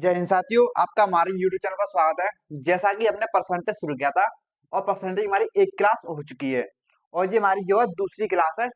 जय हिंद साथियों, आपका हमारे YouTube चैनल पर स्वागत है। जैसा कि हमने परसेंटेज शुरू किया था और परसेंटेज हमारी एक क्लास हो चुकी है और ये हमारी जो है दूसरी क्लास है।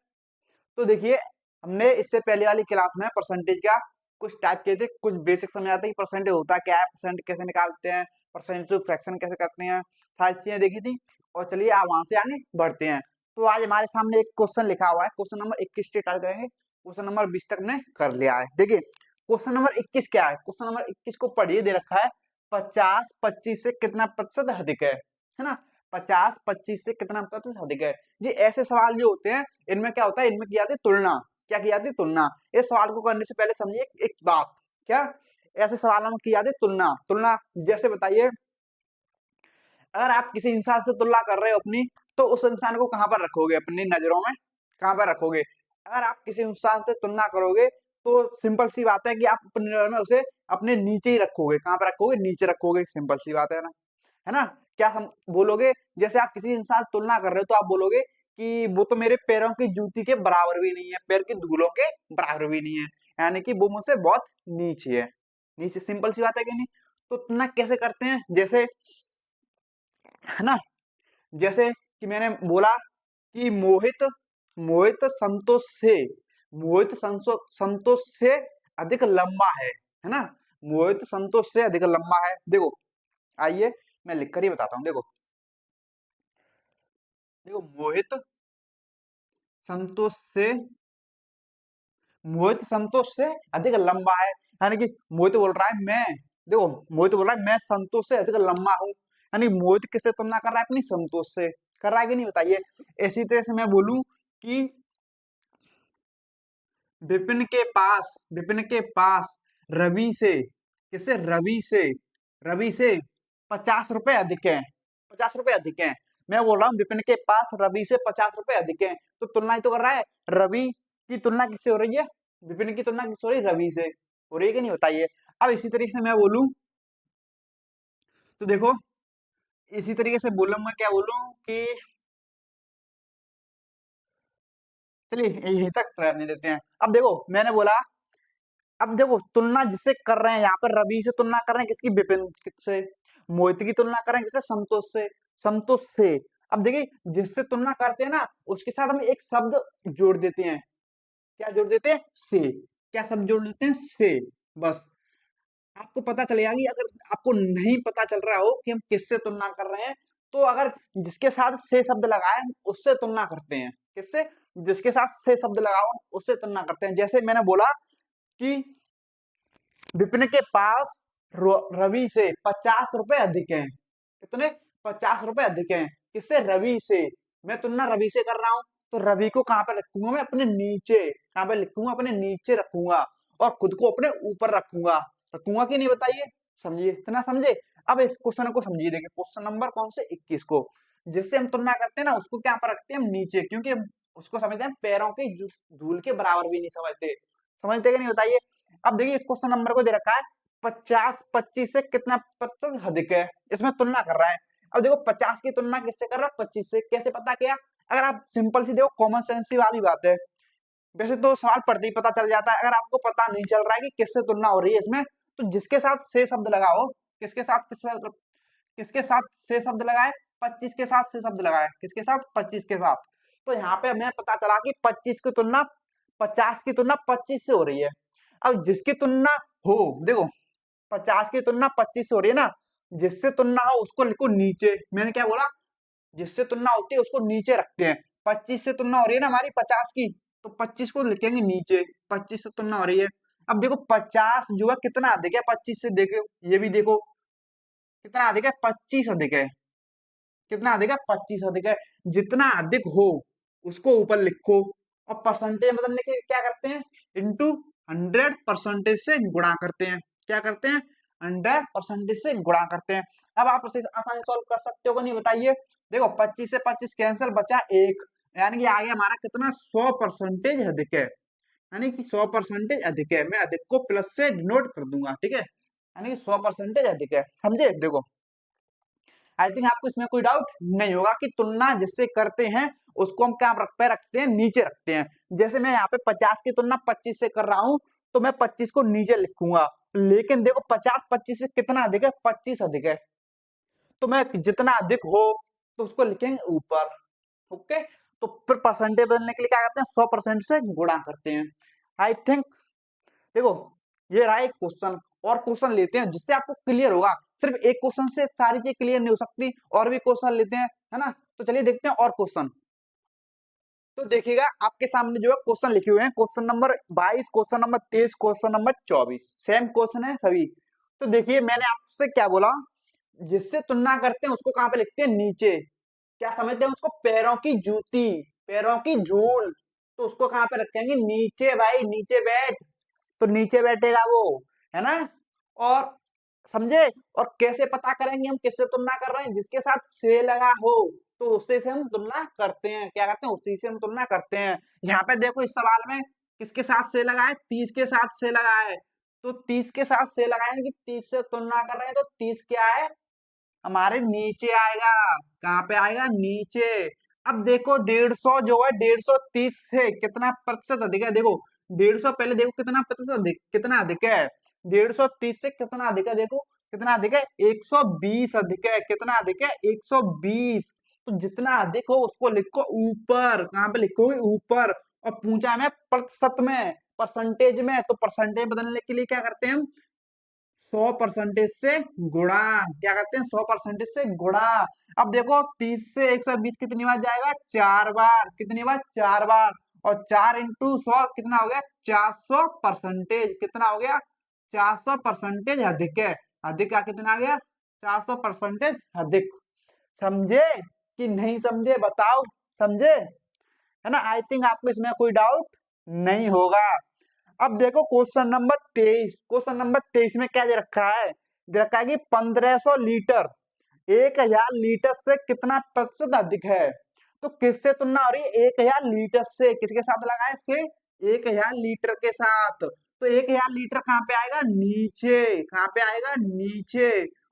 तो देखिए, हमने इससे पहले वाली क्लास में परसेंटेज का कुछ टाइप किए थे, कुछ बेसिक समझाते हैं कि परसेंटेज होता क्या है, परसेंट कैसे निकालते हैं, परसेंट टू फ्रैक्शन कैसे करते हैं, सारी चीजें देखी थी। और चलिए आप वहां से आगे बढ़ते हैं। तो आज हमारे सामने एक क्वेश्चन लिखा हुआ है, क्वेश्चन नंबर 21 से स्टार्ट करेंगे। क्वेश्चन नंबर 20 तक हमने कर लिया है। देखिए क्वेश्चन नंबर 21 क्या है। क्वेश्चन नंबर 21 को पढ़िए, दे रखा है 50 25 से कितना प्रतिशत अधिक है ना। 50 25 से कितना प्रतिशत अधिक है। ये ऐसे सवाल जो होते हैं, इनमें क्या होता है, इनमें की जाती है तुलना। क्या की जाती है? तुलना। इस सवाल को करने से पहले समझिए एक बात। क्या ऐसे सवालों में की जाती है? तुलना। तुलना जैसे बताइए, अगर आप किसी इंसान से तुलना कर रहे हो अपनी, तो उस इंसान को कहां पर रखोगे अपनी नजरों में? कहां पर रखोगे? अगर आप किसी इंसान से तुलना करोगे तो सिंपल सी बात है कि आप अपनी नजर में उसे अपने नीचे ही रखोगे। कहां पर रखोगे? नीचे रखोगे। सिंपल सी बात है ना, है ना। क्या हम बोलोगे? जैसे आप किसी इंसान से तुलना कर रहे हो तो आप बोलोगे कि वो तो मेरे पैरों की जूती के बराबर भी नहीं है, पैर की धूलों के बराबर भी नहीं है, यानी कि वो मुझसे बहुत नीचे है। नीचे। सिंपल सी बात है कि नहीं। तो तुलना कैसे करते हैं? जैसे, है ना, जैसे कि मैंने बोला कि मोहित मोहित संतोष से संतोष से अधिक लंबा है ना। मोहित संतोष से अधिक लंबा है। देखो, आइए मैं लिख कर ही बताता हूँ। देखो देखो, संतोष से मोहित संतोष से अधिक लंबा है, यानी कि मोहित बोल रहा है मैं, देखो मोहित बोल रहा है मैं संतोष से अधिक लंबा हूँ, यानी मोहित किससे तुलना कर रहा है? अपनी संतोष से। कर रहा है कि नहीं बताइए। इसी तरह से मैं बोलूं कि विपिन के पास रवि से, किससे? रवि से 50 रुपए अधिक है। 50 रुपए अधिक है। मैं बोल रहा हूँ विपिन के पास रवि से 50 रुपए अधिक है। तो तुलना ही तो कर रहा है। रवि की तुलना किससे हो रही है? विपिन की तुलना किससे हो रही है? रवि से हो रही है कि नहीं बताइए। अब इसी तरीके से मैं बोलूं तो देखो, इसी तरीके से बोलूं, मैं क्या बोलूं कि चलिए यहीं तक रहने देते हैं। अब देखो मैंने बोला, अब देखो तुलना जिससे कर रहे हैं यहाँ पर, रवि से तुलना कर रहे हैं किसकी? विपिन से। मोहित की तुलना कर रहे हैं किससे? संतोष से। संतोष से। अब देखिए, जिससे तुलना करते हैं ना, उसके साथ हम एक शब्द जोड़ देते हैं। क्या जोड़ देते हैं? से। क्या शब्द जोड़ देते हैं? से। बस आपको पता चलेगा कि अगर आपको नहीं पता चल रहा हो कि हम किससे तुलना कर रहे हैं, तो अगर जिसके साथ से शब्द लगाए उससे तुलना करते हैं। किससे? जिसके साथ से शब्द लगाओ उससे तुलना करते हैं। जैसे मैंने बोला कि विपिन के पास रवि से 50 रुपए अधिक हैं। कितने? 50 रुपए अधिक हैं। किससे? रवि से। मैं तुलना रवि से कर रहा हूं, तो रवि को कहां पर रखूंगा? मैं अपने नीचे। कहां पर लिखूंगा? अपने नीचे रखूंगा और खुद को अपने ऊपर रखूंगा। रखूंगा कि नहीं बताइए। समझिए, इतना समझे। अब इस क्वेश्चन को समझिए। देखिए क्वेश्चन नंबर कौन से? 21 को। जिससे हम तुलना करते हैं ना, उसको क्या पर रखते हैं? हम नीचे, क्योंकि हम उसको समझते हैं पैरों की धूल के बराबर भी नहीं समझते। समझते कि नहीं बताइए। अब देखिए इस क्वेश्चन नंबर को दे रखा है 50 25 से कितना प्रतिशत अधिक है। इसमें तुलना कर रहा है। अब देखो 50 की तुलना किससे कर रहा है? 25 से। कैसे पता किया? अगर आप सिंपल सी देखो, कॉमन सेंस वाली बात है। वैसे तो सवाल पढ़ते ही पता चल जाता है। अगर आपको पता नहीं चल रहा है कि किससे तुलना हो रही है इसमें, तो जिसके साथ से शब्द लगाओ। किसके साथ से शब्द लगाए? 25 के साथ से शब्द लगाए। किसके साथ? 25 के साथ। तो यहाँ पे हमें पता चला कि 25 की तुलना 50 की तुलना 25 से हो रही है। अब जिसकी तुलना हो, देखो 50 की तुलना 25 से हो रही है ना, जिससे तुलना हो उसको लिखो नीचे। मैंने क्या बोला? जिससे तुलना होती है उसको नीचे रखते हैं। 25 से तुलना हो रही है ना हमारी 50 की, तो 25 को लिखेंगे नीचे। 25 से तुलना हो रही है। अब देखो 50 जो है कितना अधिक है 25 से? देखो ये भी देखो कितना अधिक है? 25 अधिक है। कितना अधिक है? 25 अधिक है। जितना अधिक हो उसको ऊपर लिखो और परसेंटेज बदलने के क्या करते हैं? इंटू 100% से गुणा करते हैं। क्या करते हैं? 100% से गुणा करते हैं। अब आप उसे आसानी सॉल्व कर सकते हो कि नहीं बताइए। देखो 25 से 25 कैंसिल, बचा 1, यानी कि आगे हमारा कितना? 100% अधिक है। यानी कि 100% अधिक है। मैं अधिक को प्लस से डिनोट कर दूंगा, ठीक है। यानी कि 100% अधिक है। समझे? देखो आई थिंक आपको इसमें कोई डाउट नहीं होगा कि तुलना जिससे करते हैं उसको हम क्या पे रखते हैं? नीचे रखते हैं। जैसे मैं यहाँ पे 50 की तुलना 25 से कर रहा हूं, तो मैं 25 को नीचे लिखूंगा लेकिन देखो 50 25 से कितना अधिक है, 25 अधिक है। तो मैं जितना अधिक हो तो उसको लिखेंगे ऊपर। ओके, तो फिर परसेंटेज बदलने के लिए क्या करते हैं, 100% से गुणा करते हैं। आई थिंक देखो ये रहा एक क्वेश्चन, और क्वेश्चन लेते हैं जिससे आपको क्लियर होगा। सिर्फ एक क्वेश्चन से सारी चीज क्लियर नहीं हो सकती, और भी क्वेश्चन लेते हैं, है ना। तो चलिए देखते हैं और क्वेश्चन। तो देखिएगा आपके सामने जो है क्वेश्चन लिखे हुए हैं, question number 22, question number 23, question number 24, same question है सभी। तो देखिए मैंने आपसे क्या बोला, जिससे तुलना करते हैं उसको कहाँ पे लिखते हैं, नीचे। क्या समझते हैं उसको, पैरों की जूती, पैरों की झूल, तो उसको कहाँ पे रखेंगे, नीचे भाई, नीचे बैठ। तो नीचे बैठेगा वो, है ना। और समझे, और कैसे पता करेंगे हम किससे तुलना कर रहे हैं, जिसके साथ से लगा हो तो उससे से हम तुलना करते हैं, क्या करते हैं, उसी से हम तुलना करते हैं। यहाँ पे देखो इस सवाल में किसके साथ से लगा है, 30 के साथ से लगा है। तो 30 के साथ से लगाएंगे कि 30 से तुलना कर रहे हैं, तो 30 क्या है, हमारे नीचे आएगा। कहाँ पे आएगा, नीचे। अब देखो 150 जो है, 150 से कितना प्रतिशत अधिक है, देखो 150 पहले देखो कितना प्रतिशत अधिक, कितना अधिक है, 130 से कितना अधिक है, देखो कितना अधिक है, 120 अधिक है। कितना अधिक है, 120। तो जितना अधिक हो उसको लिखो ऊपर। कहाँ पे लिखोगे, ऊपर। और पूछा हमें प्रतिशत में, परसेंटेज में, तो परसेंटेज बदलने के लिए क्या करते हैं हम, 100% से गुणा। क्या करते हैं, 100% से गुणा। अब देखो 30 से 120 कितनी बार जाएगा, 4 बार। कितनी बार, 4 बार। और 4 × 100 कितना हो गया, 400%। कितना हो गया, 400% अधिक है। अधिक का कितना आ गया, 400% अधिक। समझे कि नहीं समझे, बताओ। समझे, है ना। आई थिंक आपको इसमें कोई डाउट नहीं होगा। अब देखो क्वेश्चन नंबर 23, क्वेश्चन नंबर 23 में क्या दे रखा है, दे रखा है कि 1500 लीटर 1000 लीटर से कितना प्रतिशत अधिक है। तो किससे तुलना हो रही है, 1000 लीटर से, किसके साथ लगा है, से 1000 लीटर के साथ। तो 1000 लीटर कहाँ पे आएगा, नीचे। कहाँ पे आएगा, नीचे।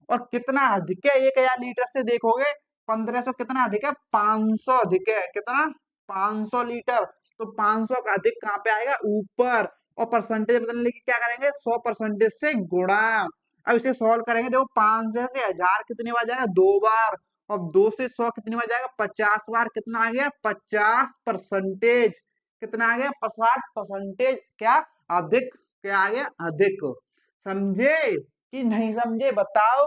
और कितना अधिक है 1000 लीटर से, देखोगे 1500 कितना अधिक है, 500 अधिक है। कितना, 500 लीटर। तो 500 का अधिक कहाँ पे आएगा, ऊपर। और परसेंटेज बदलने की क्या करेंगे, 100% से गुणा। अब इसे सॉल्व करेंगे, देखो 500 से 1000 कितनी बार जाएगा, 2 बार। और 2 से 100 कितनी बार जाएगा, 50 बार। कितना आ गया, 50%। कितना आ गया, 50%। क्या, अधिक। क्या आ गया, अधिक। समझे कि नहीं समझे, बताओ।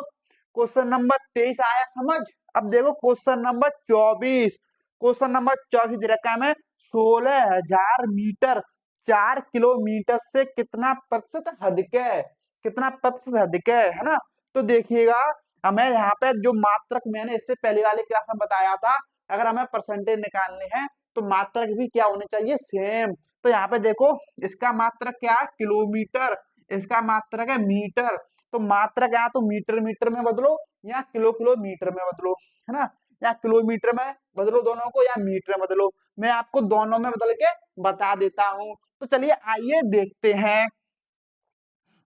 क्वेश्चन नंबर 23 आया समझ। अब देखो क्वेश्चन नंबर 24, क्वेश्चन नंबर 24 दे रखा है हमें, 16,000 मीटर 4 किलोमीटर से कितना प्रतिशत अधिक है। कितना प्रतिशत अधिक है ना। तो देखिएगा हमें यहाँ पे जो मात्रक मैंने इससे पहले वाले क्लास में बताया था, अगर हमें परसेंटेज निकालने हैं तो मात्रक भी क्या होने चाहिए, सेम। तो यहाँ पे देखो इसका मात्रक क्या है, किलोमीटर, इसका मात्रक है मीटर। तो मात्रक यहाँ तो मीटर मीटर में बदलो, या किलो किलोमीटर में बदलो, है ना। या किलोमीटर में बदलो दोनों को, या मीटर में बदलो। मैं आपको दोनों में बदल के बता देता हूँ। तो चलिए आइए देखते हैं,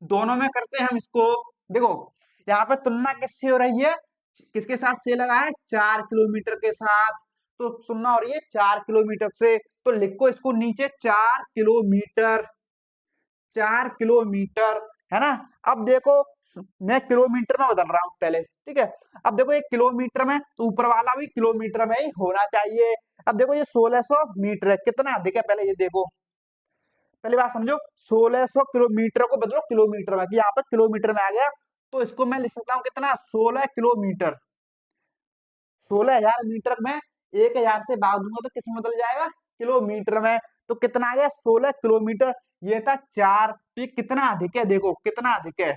दोनों में करते हैं हम इसको। देखो यहाँ पे तुलना किससे हो रही है, किसके साथ से लगा है, 4 किलोमीटर के साथ। तो तुलना हो रही है 4 किलोमीटर से, तो लिखो इसको नीचे, 4 किलोमीटर। 4 किलोमीटर, है ना। अब देखो मैं किलोमीटर में बदल रहा हूँ पहले, ठीक है। अब देखो ये किलोमीटर में, तो ऊपर वाला भी किलोमीटर में ही होना चाहिए। अब देखो ये 1600 मीटर है, कितना अधिक है, पहले ये देखो, पहली बात समझो। 1600 किलोमीटर को बदलो किलोमीटर में, कि यहाँ पर किलोमीटर में आ गया। तो इसको मैं लिख सकता हूँ कितना, 16 किलोमीटर। 16,000 मीटर में 1000 से भाग दूंगा तो किसमें बदल जाएगा, किलोमीटर में। तो कितना आ गया, 16 किलोमीटर। ये था 4। तो ये कितना अधिक है, देखो कितना अधिक है,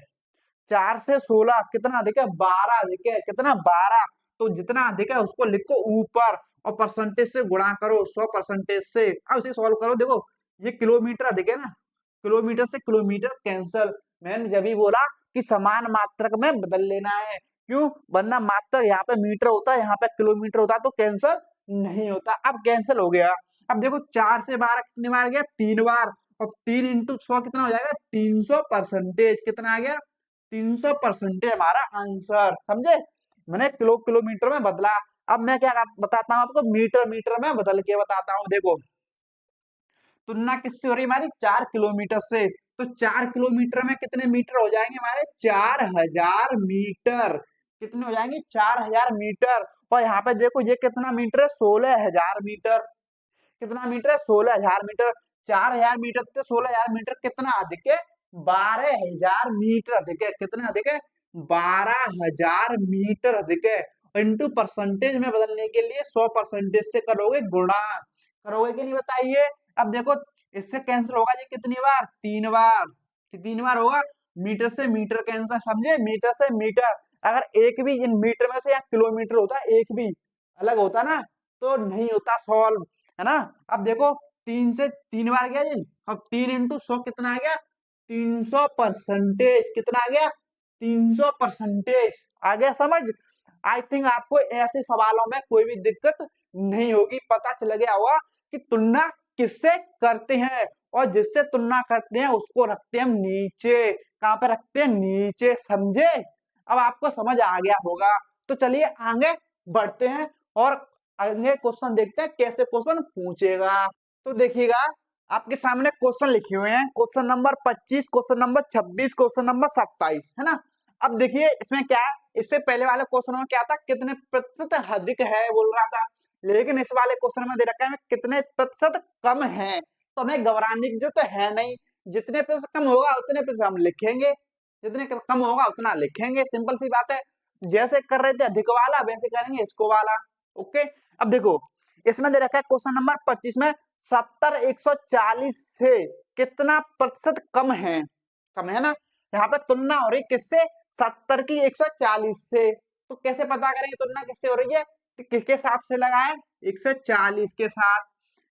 4 से 16 कितना अधिक है, 12 अधिक है। कितना, 12। तो जितना अधिक है उसको लिखो ऊपर, और परसेंटेज से गुणा करो, 100% से। अब इसे सॉल्व करो, देखो ये किलोमीटर अधिक है ना, किलोमीटर से किलोमीटर कैंसल। मैंने जब भी बोला कि समान मात्रक में बदल लेना है, क्यों, वरना मात्रक यहाँ पे मीटर होता है, यहाँ पे किलोमीटर होता है, तो कैंसल नहीं होता। अब कैंसिल हो गया। अब देखो 4 से 12 कितनी बार गया, 3 बार। और 3 × 100 कितना हो जाएगा, 300%। कितना आ गया, 300% हमारा आंसर। समझे, मैंने किलो किलोमीटर में बदला। अब मैं क्या बताता हूँ आपको, मीटर मीटर में बदल के बताता हूँ। देखो तुलना किससे हो रही है हमारी, 4 किलोमीटर से। तो 4 किलोमीटर में कितने मीटर हो जाएंगे हमारे? 4000 मीटर। कितने हो जाएंगे? 4000 मीटर। और यहाँ पे देखो ये कितना मीटर है? 16,000 मीटर। कितना मीटर है? 16,000 मीटर। 4,000 मीटर से 16,000 मीटर कितना अधिक है? 12,000 मीटर अधिक है। कितना अधिक है? 12,000 मीटर अधिक है। इंटू परसेंटेज में बदलने के लिए 100% से करोगे गुणा। करोगे कि नहीं बताइए? अब देखो इससे कैंसिल होगा ये कितनी बार? 3 बार। 3 बार होगा। मीटर से मीटर कैंसिल, समझे? मीटर से मीटर। अगर एक भी इन मीटर में से या किलोमीटर होता, एक भी अलग होता ना, तो नहीं होता सॉल्व, है ना? अब देखो 3 से 3 बार गया जी। अब 3 × 100 कितना आ गया? 300%। कितना आ गया? 300%। आ गया समझ? आई थिंक आपको ऐसे सवालों में कोई भी दिक्कत नहीं होगी। पता चल गया होगा कि तुलना किससे करते हैं, और जिससे तुलना करते हैं उसको रखते हैं हम नीचे। कहाँ पे रखते हैं? नीचे। समझे? अब आपको समझ आ गया होगा। तो चलिए आगे बढ़ते हैं और आगे क्वेश्चन देखते हैं कैसे क्वेश्चन पूछेगा। तो देखिएगा आपके सामने क्वेश्चन लिखे हुए हैं। Question number 25, question number 26, question number 27, है ना? अब देखिए इसमें क्या है, इससे पहले वाले क्वेश्चन में क्या था? कितने प्रतिशत अधिक है बोल रहा था, लेकिन इस वाले क्वेश्चन में दे रखा है कितने प्रतिशत कम है। तो हमें घबराने की जरूरत है नहीं। जितने प्रतिशत कम होगा उतने प्रतिशत हम लिखेंगे, जितने कम होगा उतना लिखेंगे। सिंपल सी बात है। जैसे कर रहे थे अधिक वाला, वैसे करेंगे इसको वाला। ओके। अब देखो इसमें दे रखा है क्वेश्चन नंबर 25 में 70 140 से कितना प्रतिशत कम है? कम है ना? यहाँ पे तुलना हो रही किससे? 70 की 140 से। तो कैसे पता करेंगे तुलना किससे हो रही है? तो किसके साथ से लगाए? 140 के साथ,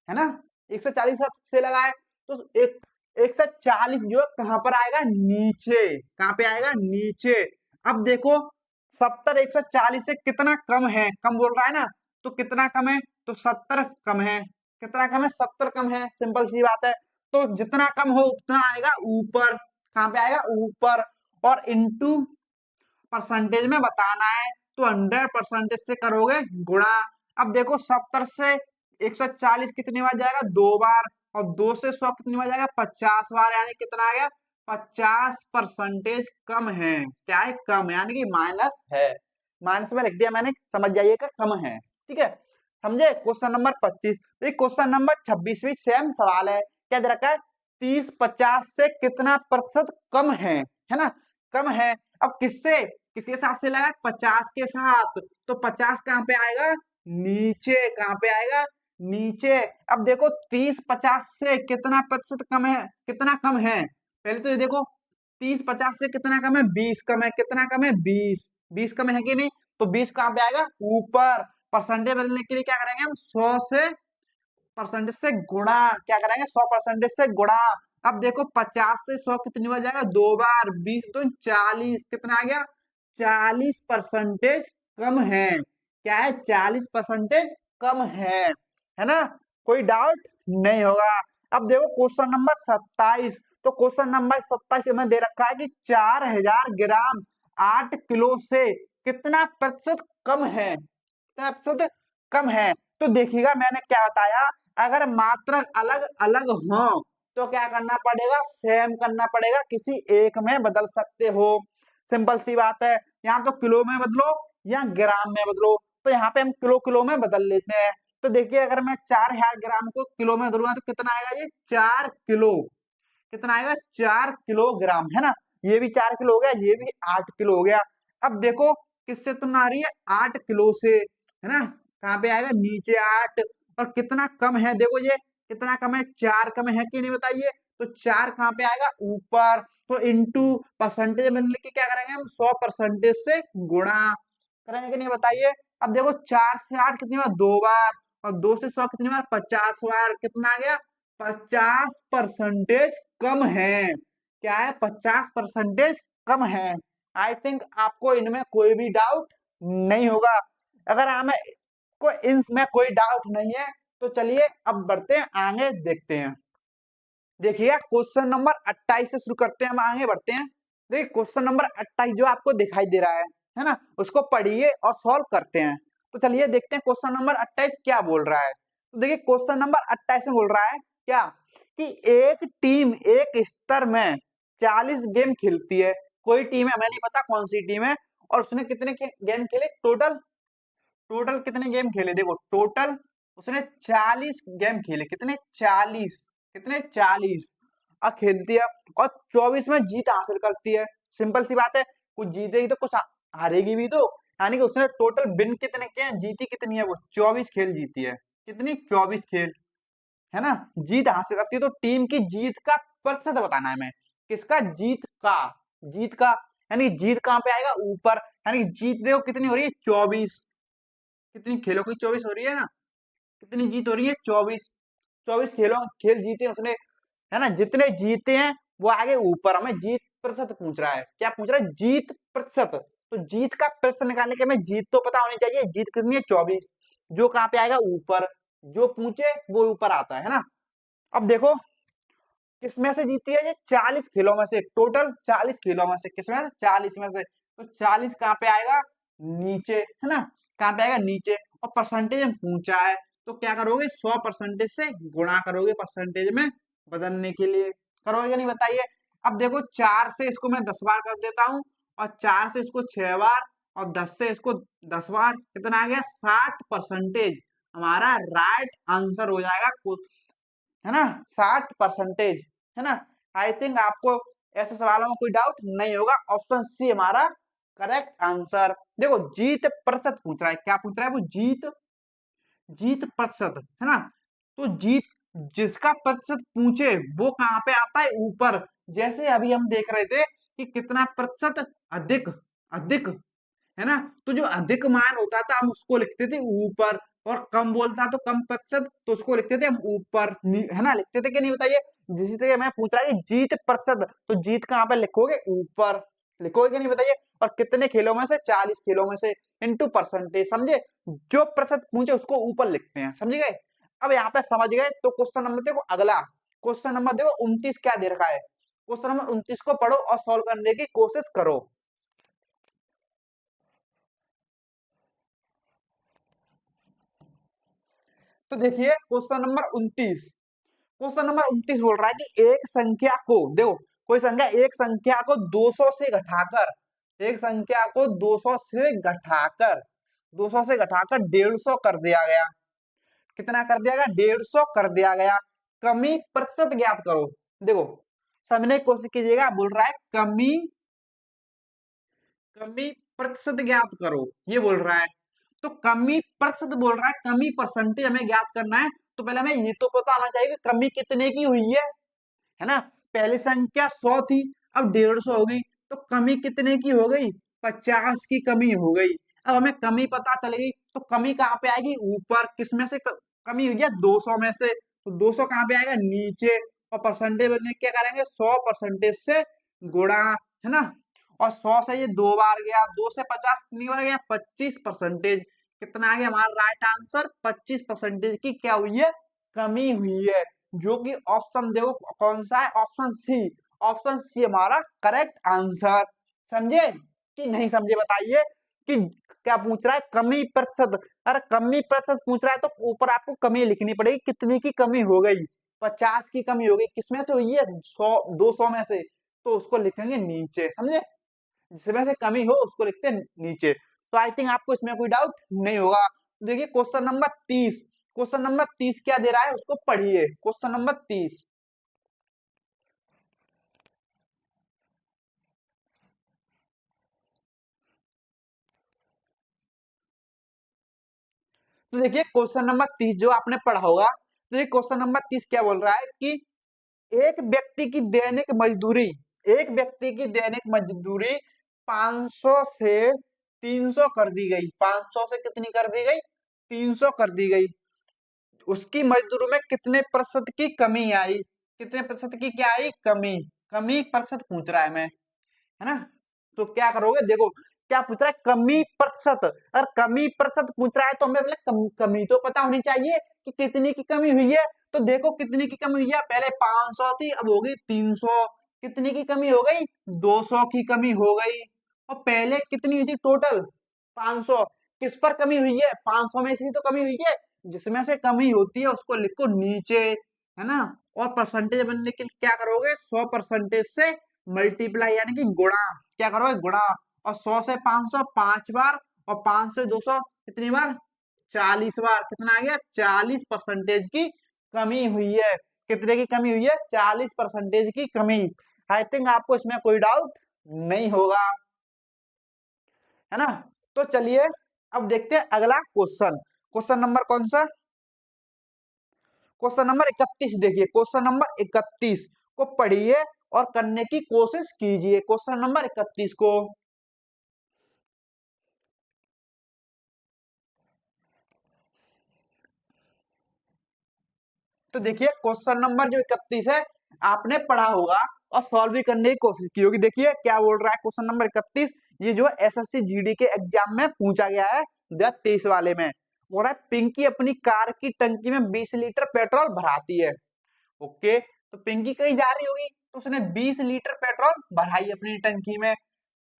है ना? 140 से लगाए तो 140 जो है कहाँ पर आएगा? नीचे। कहाँ पे आएगा? नीचे। अब देखो 70 140 से कितना कम है? कम बोल रहा है ना, तो कितना कम है? तो 70 कम है। कितना कम है? 70 कम है। सिंपल सी बात है। तो जितना कम हो उतना आएगा ऊपर। कहाँ पे आएगा? ऊपर। और इंटू परसेंटेज में बताना है, तो 100% से करोगे गुणा। अब देखो 70 से 140 कितनी बार जाएगा? 2 बार। और 2 से 100 कितनी बार जाएगा? 50 बार। यानी कितना आ गया? 50% कम है। क्या है? कम है, यानी कि माइनस है। माइनस में लिख दिया मैंने, समझ जाइएगा कम है। ठीक है, समझे? Question number 25। क्वेश्चन नंबर 26 भी सेम सवाल है। क्या दे रखा है? 30 50 से कितना प्रतिशत कम है ना? कम है। अब किससे? किसके साथ से लगा? 50 के साथ। तो 50 कहाँ पे आएगा? नीचे। कहाँ पे आएगा? नीचे। अब देखो 30 50 से कितना प्रतिशत कम है? कितना कम है? पहले तो ये देखो 30 50 से कितना कम है? 20 कम है। कितना कम है? 20। 20 कम है कि नहीं? तो 20 कहाँ पे आएगा? ऊपर। परसेंटेज बदलने के लिए क्या करेंगे हम? 100 से परसेंटेज से गुणा। क्या करेंगे? 100% से गुणा। अब देखो 50 से 100 कितनी बार जाएगा? 2 बार। 20 2 40। कितना आ गया? 40% कम है। क्या है? 40% कम है ना? कोई डाउट नहीं होगा। अब देखो क्वेश्चन नंबर 27। तो क्वेश्चन नंबर 27 में दे रखा है कि 4000 ग्राम 8 किलो से कितना प्रतिशत कम है? कितना प्रतिशत कम है? तो देखिएगा मैंने क्या बताया, अगर मात्रक अलग अलग हो तो क्या करना पड़ेगा? सेम करना पड़ेगा। किसी एक में बदल सकते हो। सिंपल सी बात है। यहाँ तो किलो में बदलो या ग्राम में बदलो। तो यहाँ पे हम किलो किलो में बदल लेते हैं। तो देखिए अगर मैं 4000 ग्राम को किलो में बदलूंगा तो कितना आएगा? ये 4 किलो। कितना आएगा? 4 किलोग्राम, है ना? ये भी 4 किलो हो गया, ये भी 8 किलो हो गया। अब देखो किससे तुलना आ रही है? 8 किलो से, है ना? कहाँ पे आएगा? नीचे 8। और कितना कम है? देखो ये कितना कम है? 4 कम है कि नहीं बताइए? तो 4 कहाँ पे आएगा? ऊपर। तो इंटू परसेंटेज में लिख के क्या करेंगे हम? 100% से गुणा करेंगे कि नहीं बताइए? अब देखो 4 से 8 कितनी बार? 2 बार। और 2 से 100 कितनी बार? 50 बार। कितना आ गया? 50% कम है। क्या है? 50% कम है। आई थिंक आपको इनमें कोई भी डाउट नहीं होगा। अगर हमें को इनमें कोई डाउट नहीं है तो चलिए अब बढ़ते हैं आगे, देखते हैं। देखिए क्वेश्चन नंबर 28 से शुरू करते हैं, हम आगे बढ़ते हैं। देखिए क्वेश्चन नंबर 28 जो आपको दिखाई दे रहा है ना, उसको पढ़िए और सॉल्व करते हैं। तो चलिए देखते हैं क्वेश्चन नंबर 28 क्या बोल रहा है। तो देखिए क्वेश्चन नंबर 28 में बोल रहा है क्या कि एक टीम एक स्तर में 40 गेम खेलती है। कोई टीम है, हमें नहीं पता कौन सी टीम है, और उसने कितने गेम खेले टोटल, टोटल कितने गेम खेले, देखो टोटल उसने 40 गेम खेले, कितने 40, कितने 40 और खेलती है, और 24 में जीत हासिल करती है। सिंपल सी बात है, कुछ जीतेगी तो कुछ हारेगी भी तो, यानी कि उसने टोटल विन कितने किए हैं, जीती कितनी है वो, 24 खेल जीती है। कितनी, 24 खेल, है ना। जीत हासिल करती है, तो टीम की जीत का प्रतिशत बताना है हमें। किसका, जीत का, जीत का, यानी जीत कहाँ पे आएगा, ऊपर, यानी जीत देखो कितनी हो रही है, 24, कितनी खेलों की 24 हो रही है ना, कितनी जीत हो रही है, 24, 24 खेलों खेल जीते हैं उसने, है ना। जितने जीते हैं वो आगे ऊपर, हमें जीत प्रतिशत पूछ रहा है, क्या पूछ रहा है, जीत प्रतिशत। तो जीत का प्रतिशत निकालने के हमें जीत तो पता होनी चाहिए, जीत कितनी है, 24, जो कहाँ पे आएगा, ऊपर, जो पूछे वो ऊपर आता है ना। अब देखो किसमें से जीती है ये, 40 खेलों में से, टोटल 40 खेलों में से, किसमें से, 40 में से, तो 40 कहाँ पे आएगा, नीचे, है ना, कहाँ पे आएगा, नीचे। और परसेंटेज में पूछा है, तो क्या करोगे, 100% से गुणा करोगे परसेंटेज में बदलने के लिए, करोगे कि नहीं बताइए। अब देखो 4 से इसको मैं 10 बार कर देता हूँ, और 4 से इसको 6 बार, और 10 से इसको 10 बार, कितना आ गया, 60% हमारा राइट आंसर हो जाएगा, है ना, 60%, है ना। आई थिंक आपको ऐसे सवालों में कोई डाउट नहीं होगा, ऑप्शन सी हमारा करेक्ट आंसर। देखो जीत प्रतिशत पूछ रहा है, क्या पूछ रहा है वो, जीत, जीत प्रतिशत, है ना। तो जीत, जिसका प्रतिशत पूछे वो कहाँ पे आता है, ऊपर। जैसे अभी हम देख रहे थे कि कितना प्रतिशत अधिक, अधिक, है ना। तो जो अधिक मान होता था हम उसको लिखते थे ऊपर, और कम बोलता तो कम प्रतिशत, तो उसको लिखते थे हम ऊपर, है ना, लिखते थे कि नहीं बताइए। जिसी तरह मैं पूछ रहा है कि जीत प्रतिशत, तो जीत कहाँ पे लिखोगे, ऊपर लिखोगे कि नहीं बताइए। और कितने खेलों में से, 40 खेलों में से, इंटू परसेंटेज, समझे। जो प्रतिशत पूछे उसको ऊपर लिखते हैं, समझ गए। अब यहाँ पे समझ गए, तो क्वेश्चन नंबर देखो अगला, क्वेश्चन नंबर देखो 29 क्या दे रखा है। क्वेश्चन नंबर 29 को पढ़ो और सॉल्व करने की कोशिश करो। तो देखिए क्वेश्चन नंबर 29, क्वेश्चन नंबर 29 बोल रहा है कि एक संख्या को, देखो कोई संख्या, एक संख्या को 200 से घटाकर, एक संख्या को 200 से घटाकर, 200 से घटाकर 150 कर दिया गया। कितना कर दिया गया, 150 कर दिया गया। कमी प्रतिशत ज्ञात करो। देखो समझने की कोशिश कीजिएगा, बोल रहा है कमी, कमी प्रतिशत ज्ञात करो, ये बोल रहा है। तो कमी प्रतिशत बोल रहा है, कमी परसेंटेज हमें ज्ञात करना है। तो पहले हमें ये तो पता होना चाहिए कि कमी कितने की हुई है ना। पहली संख्या 100 थी, अब 150 हो गई, तो कमी कितने की हो गई, 50 की कमी हो गई। अब हमें कमी पता चल गई, तो कमी कहाँ पे आएगी, ऊपर, किसमें से कमी हुई है, 200 में से, तो 200 कहाँ पे आएगा, नीचे। और परसेंटेज बनने क्या करेंगे, 100% से गुणा, है ना। और 100 से ये 2 बार गया, 2 से 50 कितनी बार गया, 25%। कितना आ गया हमारा राइट आंसर, 25% की क्या हुई है, कमी हुई है। जो कि ऑप्शन देखो कौन सा है, ऑप्शन सी, ऑप्शन सी हमारा करेक्ट आंसर। समझे कि नहीं समझे बताइए। कि क्या पूछ रहा है, कमी प्रतिशत। अरे कमी प्रतिशत पूछ रहा है, तो ऊपर आपको कमी लिखनी पड़ेगी, कितनी की कमी हो गई, 50 की कमी हो गई, किसमें से हुई है, 100, 200 में से, तो उसको लिखेंगे नीचे, समझे। जिसमें से कमी हो उसको लिखते हैं नीचे। तो आई थिंक आपको इसमें कोई डाउट नहीं होगा। देखिए क्वेश्चन नंबर 30, क्वेश्चन नंबर 30 क्या दे रहा है उसको पढ़िए, क्वेश्चन नंबर 30। तो देखिए क्वेश्चन नंबर 30 जो आपने पढ़ा होगा, तो ये क्वेश्चन नंबर 30 क्या बोल रहा है कि एक व्यक्ति की दैनिक मजदूरी, एक व्यक्ति की दैनिक मजदूरी 500 से 300 कर दी गई, 500 से कितनी कर दी गई, 300 कर दी गई। उसकी मजदूरी में कितने प्रतिशत की कमी आई, कितने प्रतिशत की क्या आई, कमी, कमी प्रतिशत पूछ रहा है मैं, है ना। तो क्या करोगे, देखो क्या पूछ रहा है, कमी प्रतिशत। अगर कमी प्रतिशत पूछ रहा है तो हमें पहले कमी तो पता होनी चाहिए कि कितनी की कमी हुई है। तो देखो कितनी की कमी हुई है, पहले 500 थी, अब हो गई 300, कितनी की कमी हो गई, 200 की कमी हो गई। और पहले कितनी हुई थी टोटल, 500। किस पर कमी हुई है, 500 में से ही तो कमी हुई है, जिसमें से कमी होती है उसको लिखो नीचे, है ना। और परसेंटेज बनने के लिए क्या करोगे, 100% से मल्टीप्लाई यानी कि गुणा, क्या करोगे गुणा। और 100 से 500 5 बार, और 5 से 200 कितनी बार, 40 बार। कितना आ गया, 40% की कमी हुई है। कितने की कमी हुई है, 40% की कमी। आई थिंक आपको इसमें कोई डाउट नहीं होगा, है ना। तो चलिए अब देखते हैं अगला क्वेश्चन। क्वेश्चन नंबर कौन सा, क्वेश्चन नंबर 31। देखिए क्वेश्चन नंबर 31 को पढ़िए और करने की कोशिश कीजिए, क्वेश्चन नंबर 31 को। तो देखिए क्वेश्चन नंबर जो 31 है आपने पढ़ा होगा और सॉल्व भी करने की कोशिश की होगी। देखिए क्या बोल रहा है क्वेश्चन नंबर 31, ये जो एसएससी जीडी के एग्जाम में पूछा गया है 2023 वाले में। बोल रहा है पिंकी अपनी कार की टंकी में 20 लीटर पेट्रोल भराती है। ओके, तो पिंकी कहीं जा रही होगी, तो उसने 20 लीटर पेट्रोल भराई अपनी टंकी में,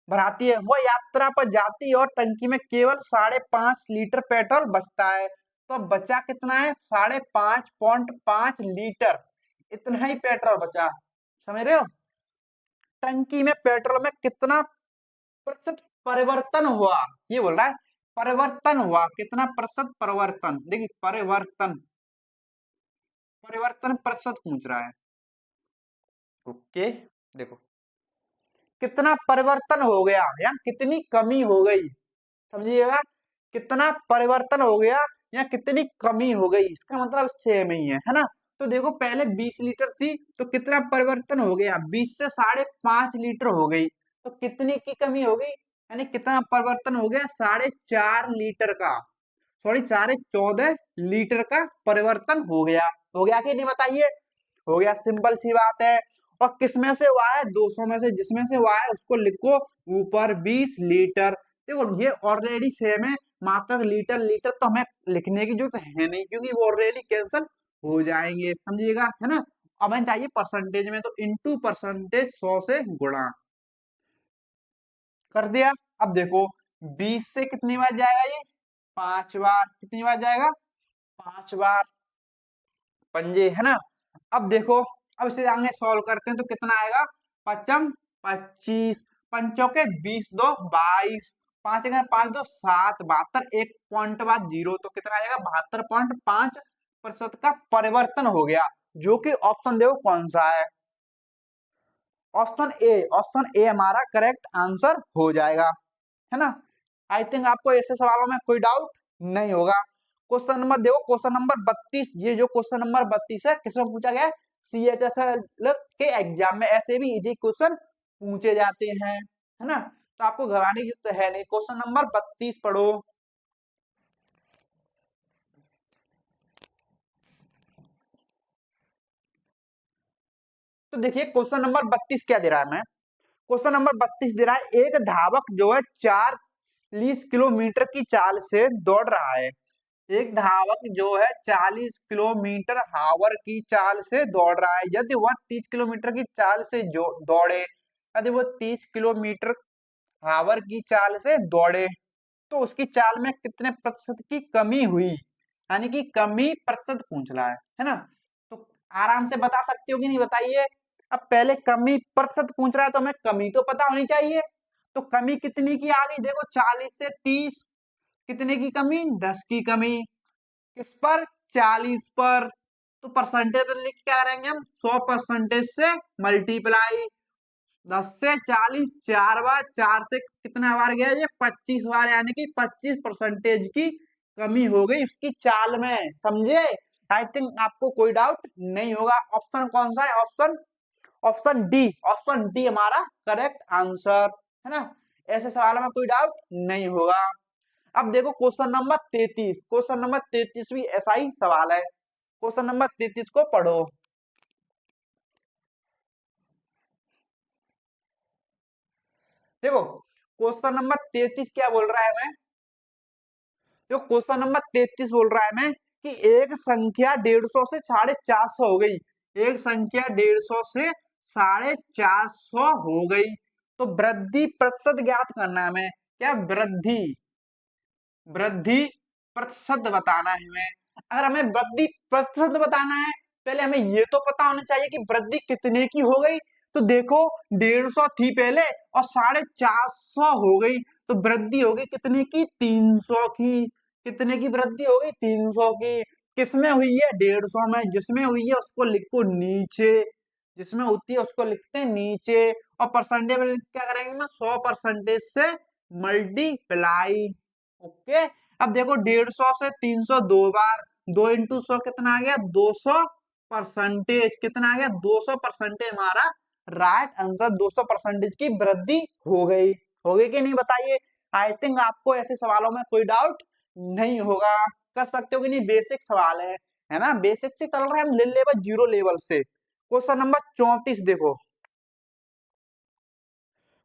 भराती है। वो यात्रा पर जाती है और टंकी में केवल 5.5 लीटर पेट्रोल बचता है। तो बचा कितना है, 5.5 लीटर, इतना ही पेट्रोल बचा। समझ रहे हो, टंकी में पेट्रोल में कितना प्रतिशत परिवर्तन हुआ, ये बोल रहा है। परिवर्तन हुआ कितना प्रतिशत, परिवर्तन देखिए, परिवर्तन, परिवर्तन प्रतिशत पूछ रहा है। ओके, देखो कितना परिवर्तन हो गया या कितनी कमी हो गई, समझिएगा। कितना परिवर्तन हो गया या कितनी कमी हो गई, इसका मतलब सेम ही है ना। तो देखो पहले 20 लीटर थी, तो कितना परिवर्तन हो गया, 20 से 5.5 लीटर हो गई। तो कितनी की कमी हो गई, यानी कितना परिवर्तन हो गया, 4.5 लीटर का, सॉरी 14 लीटर का परिवर्तन हो गया कि नहीं बताइए। हो गया, सिंपल सी बात है। और किस में से हुआ है, 200 में से, जिसमें से हुआ है उसको लिखो ऊपर 20 लीटर। देखो ये ऑलरेडी सेम है, मात्र लीटर लीटर तो हमें लिखने की जरूरत है नहीं, क्योंकि वो ऑलरेडी कैंसिल हो जाएंगे, समझिएगा, है ना। अब हमें चाहिए परसेंटेज में, तो इंटू परसेंटेज 100 से गुणा कर दिया। अब देखो 20 से कितनी बार जाएगा ये, 5 बार। कितनी बार जाएगा, 5 बार, पंजे, है ना। अब देखो, अब इसे आगे सॉल्व करते हैं तो कितना आएगा, पचम 25, पंचों के 20 दो 22, 5 अगर 5 दो 7, 72, एक पॉइंट बाद जीरो, तो कितना आएगा, 72.5% का परिवर्तन हो गया। जो कि ऑप्शन देखो कौन सा है, ऑप्शन ए, ऑप्शन ए हमारा करेक्ट आंसर हो जाएगा, है ना। आई थिंक आपको ऐसे सवालों में कोई डाउट नहीं होगा। क्वेश्चन नंबर देखो, क्वेश्चन नंबर 32, ये जो क्वेश्चन नंबर 32 है किसमें पूछा गया है, CHSL के एग्जाम में ऐसे भी इजी क्वेश्चन पूछे जाते हैं, है ना। तो आपको घबराने की जरूरत है नहीं, क्वेश्चन नंबर 32 पढ़ो। तो देखिए क्वेश्चन नंबर 32 क्या दे रहा है, मैं क्वेश्चन नंबर 32 दे रहा है, एक धावक जो है 40 किलोमीटर की चाल से दौड़ रहा है। एक धावक जो है 40 किलोमीटर हावर की चाल से दौड़ रहा है। यदि वह 30 किलोमीटर की चाल से जो दौड़े, यदि वो 30 किलोमीटर हावर की चाल से दौड़े, तो उसकी चाल में कितने प्रतिशत की कमी हुई, यानी कि कमी प्रतिशत पूछ रहा है ना। तो आराम से बता सकते हो कि नहीं बताइए। अब पहले कमी प्रतिशत पूछ रहा है तो हमें कमी तो पता होनी चाहिए। तो कमी कितनी की आ गई, देखो 40 से 30, कितने की कमी, 10 की कमी, किस पर, 40 पर। तो परसेंटेज पर लिख क्या करेंगे हम, 100% से मल्टीप्लाई, 10 से 40, 4 बार, 4 से कितना बार गया ये, 25 बार, यानी कि 25% की कमी हो गई उसकी चाल में, समझे। आई थिंक आपको कोई डाउट नहीं होगा। ऑप्शन कौन सा है, option, option D, option D हमारा करेक्ट आंसर, है ना। ऐसे सवालों में कोई डाउट नहीं होगा। अब देखो क्वेश्चन नंबर 33, क्वेश्चन नंबर 33 भी ऐसा ही सवाल है। क्वेश्चन नंबर 33 को पढ़ो। देखो क्वेश्चन नंबर 33 क्या बोल रहा है, मैं जो क्वेश्चन नंबर 33 बोल रहा है मैं, कि एक संख्या 150 से 450 हो गई। एक संख्या 150 से 450 हो गई, तो वृद्धि प्रतिशत ज्ञात करना है हमें। क्या, वृद्धि, वृद्धि प्रतिशत बताना है हमें। अगर हमें वृद्धि प्रतिशत बताना है पहले हमें ये तो पता होना चाहिए कि वृद्धि कितने की हो गई। तो देखो 150 थी पहले और 450 हो गई, तो वृद्धि हो गई कितने की, 300 की। कितने की वृद्धि हो गई, 300 की। किसमें हुई है, 150 में। जिसमें हुई है उसको लिखो नीचे, जिसमें होती है उसको लिखते हैं नीचे। और परसेंटेज में क्या करेंगे ना, 100% से मल्टीप्लाई। ओके। अब देखो 150 से 300 दो बार, 2 × 100 कितना आ गया, 200%। कितना आ गया, 200% हमारा राइट आंसर। 200% की वृद्धि हो गई। हो गई कि नहीं बताइए। आई थिंक आपको ऐसे सवालों में कोई डाउट नहीं होगा। कर सकते हो कि नहीं, बेसिक सवाल है ना, बेसिक से चल रहे हैं हम, लेवल 0 लेवल से। क्वेश्चन नंबर 34 देखो,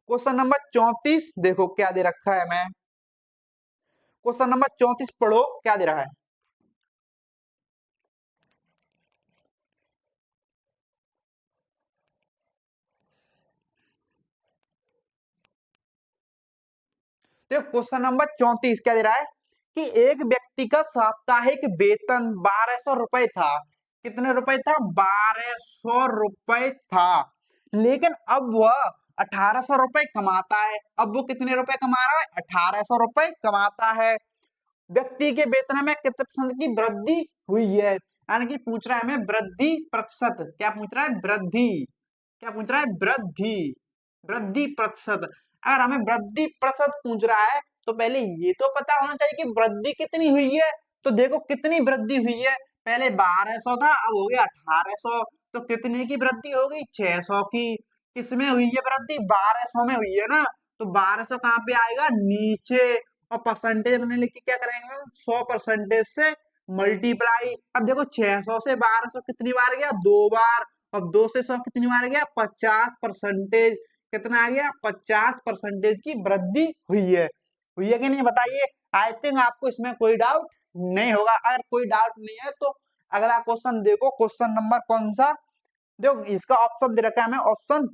क्वेश्चन नंबर 34 देखो क्या दे रखा है। मैं क्वेश्चन नंबर 34 पढ़ो क्या दे रहा है। देखो क्वेश्चन नंबर 34 क्या दे रहा है कि एक व्यक्ति का साप्ताहिक वेतन 1200 रुपए था। कितने रुपए था, 1200 रुपए था। लेकिन अब वह 1800 रुपए कमाता है। अब वो कितने रुपए कमा रहा है, 1800 रुपए कमाता है। व्यक्ति के वेतन में कितने % की वृद्धि हुई है, यानी कि पूछ रहा है हमें वृद्धि प्रतिशत। क्या पूछ रहा है, वृद्धि। क्या पूछ रहा है, वृद्धि। वृद्धि प्रतिशत। अगर हमें वृद्धि प्रतिशत पूछ रहा है तो पहले ये तो पता होना चाहिए कि वृद्धि कितनी हुई है। तो देखो कितनी वृद्धि हुई है, पहले 1200 था अब हो गया 1800, तो कितने की वृद्धि हो गई, 600 की। किसमें हुई है वृद्धि, 1200 में हुई है ना। तो 1200 कहाँ पे आएगा, नीचे। और परसेंटेज मैंने लिख के क्या करेंगे हम, 100% से मल्टीप्लाई। अब देखो 600 से 1200 कितनी बार गया, दो बार। अब 2 से 100 कितनी बार गया, 50%। कितना आ गया, 50% की वृद्धि हुई है। हुई है कि नहीं बताइए। आई थिंक आपको इसमें कोई डाउट नहीं होगा। अगर कोई डाउट नहीं है तो अगला क्वेश्चन देखो, क्वेश्चन नंबर कौन सा, देखो इसका ऑप्शन दे रखा है हमें, ऑप्शन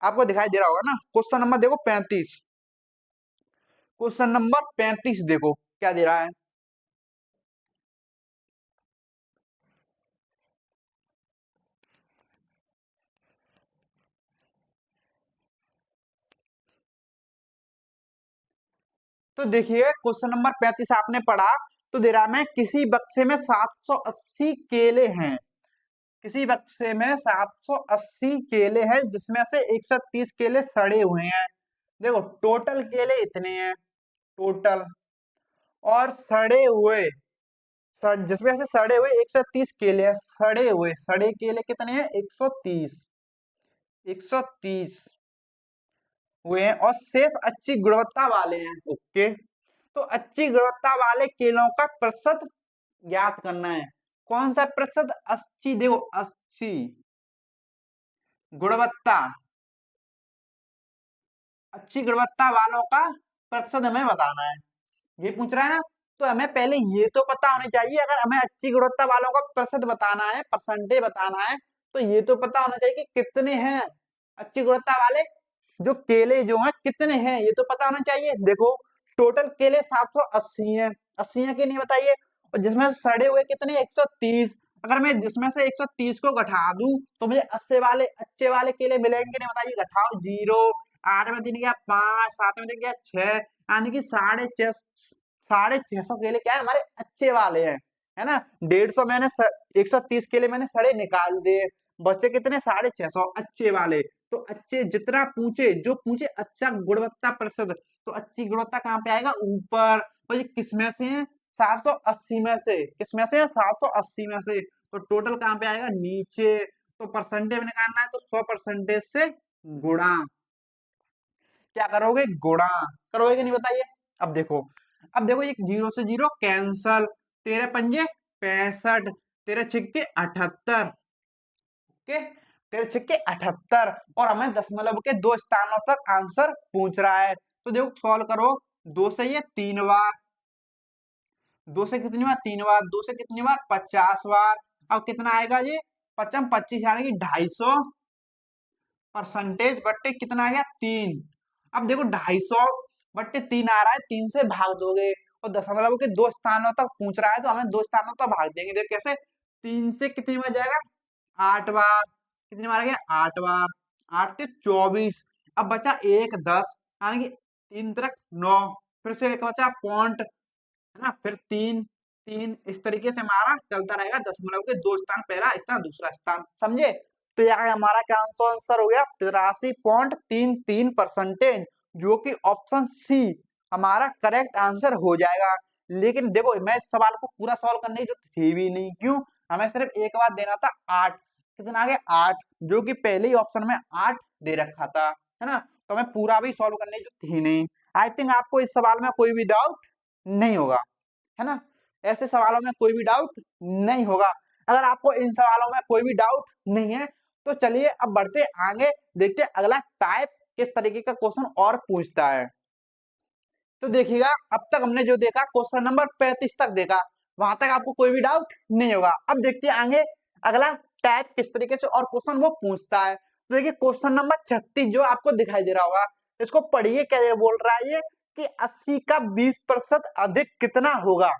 आपको दिखाई दे रहा होगा ना। क्वेश्चन नंबर देखो 35, क्वेश्चन नंबर 35 देखो क्या दे रहा है। तो देखिए क्वेश्चन नंबर 35 आपने पढ़ा, तो दे रहा है किसी बक्से में 780 केले हैं। किसी बक्से में 780 केले हैं जिसमें से 130 केले सड़े हुए हैं। देखो टोटल केले इतने हैं, टोटल। और सड़े हुए, जिसमें से सड़े हुए 130 केले हैं। सड़े हुए, सड़े केले कितने हैं, 130। 130 हुए हैं और शेष अच्छी गुणवत्ता वाले हैं। ओके। तो अच्छी गुणवत्ता वाले केलों का प्रतिशत ज्ञात करना है। कौन सा प्रतिशत, 80। देखो 80 गुणवत्ता, अच्छी गुणवत्ता वालों का प्रतिशत हमें बताना है। ये पूछ रहा है ना। तो हमें पहले ये तो पता होनी चाहिए, अगर हमें अच्छी गुणवत्ता वालों का प्रतिशत बताना है, परसेंटेज बताना है, तो ये तो पता होना चाहिए कि कितने हैं अच्छी गुणवत्ता वाले जो केले जो हैं, कितने हैं ये तो पता होना चाहिए। देखो टोटल केले 780 हैं, 80 है कि नहीं बताइए। और जिसमें से सड़े हुए कितने, 130। अगर मैं जिसमें से 130 को घटा दूं तो मुझे अस्से वाले अच्छे वाले केले मिलेंगे नहीं बताइए। घटाओ 0, 8 में 3 गया 5, 7 में 3 गया 6, यानी कि 650 केले क्या है, हमारे अच्छे वाले हैं, है ना। 150 मैंने 130 केले मैंने सड़े निकाल दिए, बचे कितने, 650 अच्छे वाले। तो अच्छे जितना पूछे, जो पूछे अच्छा गुणवत्ता प्रतिशत, तो अच्छी गुणवत्ता कहाँ पे आएगा, ऊपर। तो ये किस में से है, 780 में से। किस में से है, 780 में से। तो टोटल कहाँ पे आएगा, नीचे। तो परसेंटेज में निकालना है तो 100% से गुणा। क्या करोगे, गुणा करोगे कि नहीं बताइए। अब देखो, अब देखो ये 0 से 0 कैंसल, 13 पंजे 65, 13 छिक्के 78। ओके, 13 छिक्के 78। और हमें दशमलव के दो स्थानों तक आंसर पूछ रहा है। तो देखो सॉल्व करो, 2 से ये 3 बार, 2 से कितनी बार, 3 बार, 2 से कितनी बार, 50 बार। अब कितना आएगा ये, 55 25 यानी कि 250 परसेंटेज बट्टे कितना आ गया, 3। अब देखो 250/3 आ रहा है, 3 से भाग दोगे। और दशमलव के दो स्थानों तक पूछ रहा है तो हमें दो स्थानों तक भाग देंगे। देखो कैसे, 3 से कितनी बार जाएगा, 8 बार। कितनी बार आ गया, 8 बार। 8 से 24। अब बचा 1 10, यानी कि 3 तक 9। फिर से एक बचा पॉइंट, है ना, फिर 3 3, इस तरीके से हमारा चलता रहेगा। दशमलव के 2 स्थान पहला स्थान दूसरा स्थान, समझे। तो यहाँ हमारा क्या आंसर हो गया, 83.33%, जो कि ऑप्शन सी हमारा करेक्ट आंसर हो जाएगा। लेकिन देखो, मैं इस सवाल को पूरा सॉल्व करने की जरूरत थी भी नहीं। क्यों, हमें सिर्फ एक बार देना था 8। कितना आ गया, 8, जो कि पहले ही ऑप्शन में 8 दे रखा था, है ना। तो हमें पूरा भी सॉल्व करने की जरूरत ही नहीं। आई थिंक आपको इस सवाल में कोई भी डाउट नहीं होगा, है ना। ऐसे सवालों में कोई भी डाउट नहीं होगा। अगर आपको इन सवालों में कोई भी डाउट नहीं है, तो चलिए अब बढ़ते आगे, देखते हैं अगला टाइप किस तरीके का क्वेश्चन और पूछता है। तो देखिएगा, अब तक हमने जो देखा क्वेश्चन नंबर 35 तक देखा, वहां तक आपको कोई भी डाउट नहीं होगा। अब देखते हैं आगे अगला टाइप किस तरीके से और क्वेश्चन वो पूछता है। तो देखिए क्वेश्चन नंबर 36 जो आपको दिखाई दे रहा होगा, इसको पढ़िए, क्या बोल रहा है ये कि 80 का 20% अधिक कितना होगा।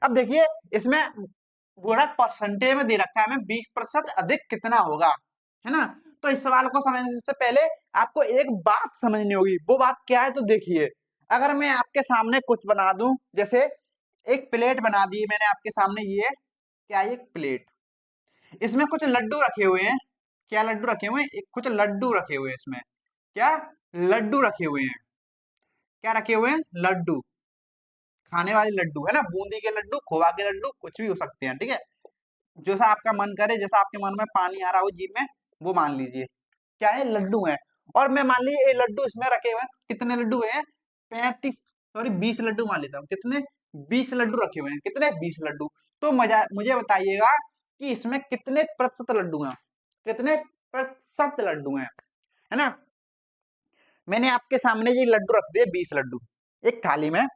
अब देखिए इसमें पूरा परसेंटेज में दे रखा है हमें, 20% अधिक कितना होगा, है ना। तो इस सवाल को समझने से पहले आपको एक बात समझनी होगी। वो बात क्या है, तो देखिए, अगर मैं आपके सामने कुछ बना दूं, जैसे एक प्लेट बना दी मैंने आपके सामने, ये क्या है, एक प्लेट, इसमें कुछ लड्डू रखे हुए हैं। क्या लड्डू रखे हुए हैं, कुछ लड्डू रखे हुए हैं इसमें। क्या लड्डू रखे हुए हैं, क्या रखे हुए हैं, लड्डू, खाने वाले लड्डू, है ना, बूंदी के लड्डू, खोवा के लड्डू, कुछ भी हो सकते हैं, ठीक है। जैसा आपका मन करे, जैसा आपके मन में पानी आ रहा हो जीभ में, वो मान लीजिए क्या है, लड्डू है। और मैं मान लीजिए ये लड्डू इसमें रखे हुए हैं, कितने लड्डू हैं, 35, सॉरी 20 लड्डू मान लेता हूँ। कितने, 20 लड्डू रखे हुए हैं। कितने, 20 लड्डू। तो मुझे बताइएगा कि इसमें कितने प्रतिशत लड्डू हैं, कितने प्रतिशत लड्डू हैं, है ना। मैंने आपके सामने ये लड्डू रख दिए, 20 लड्डू एक थाली में।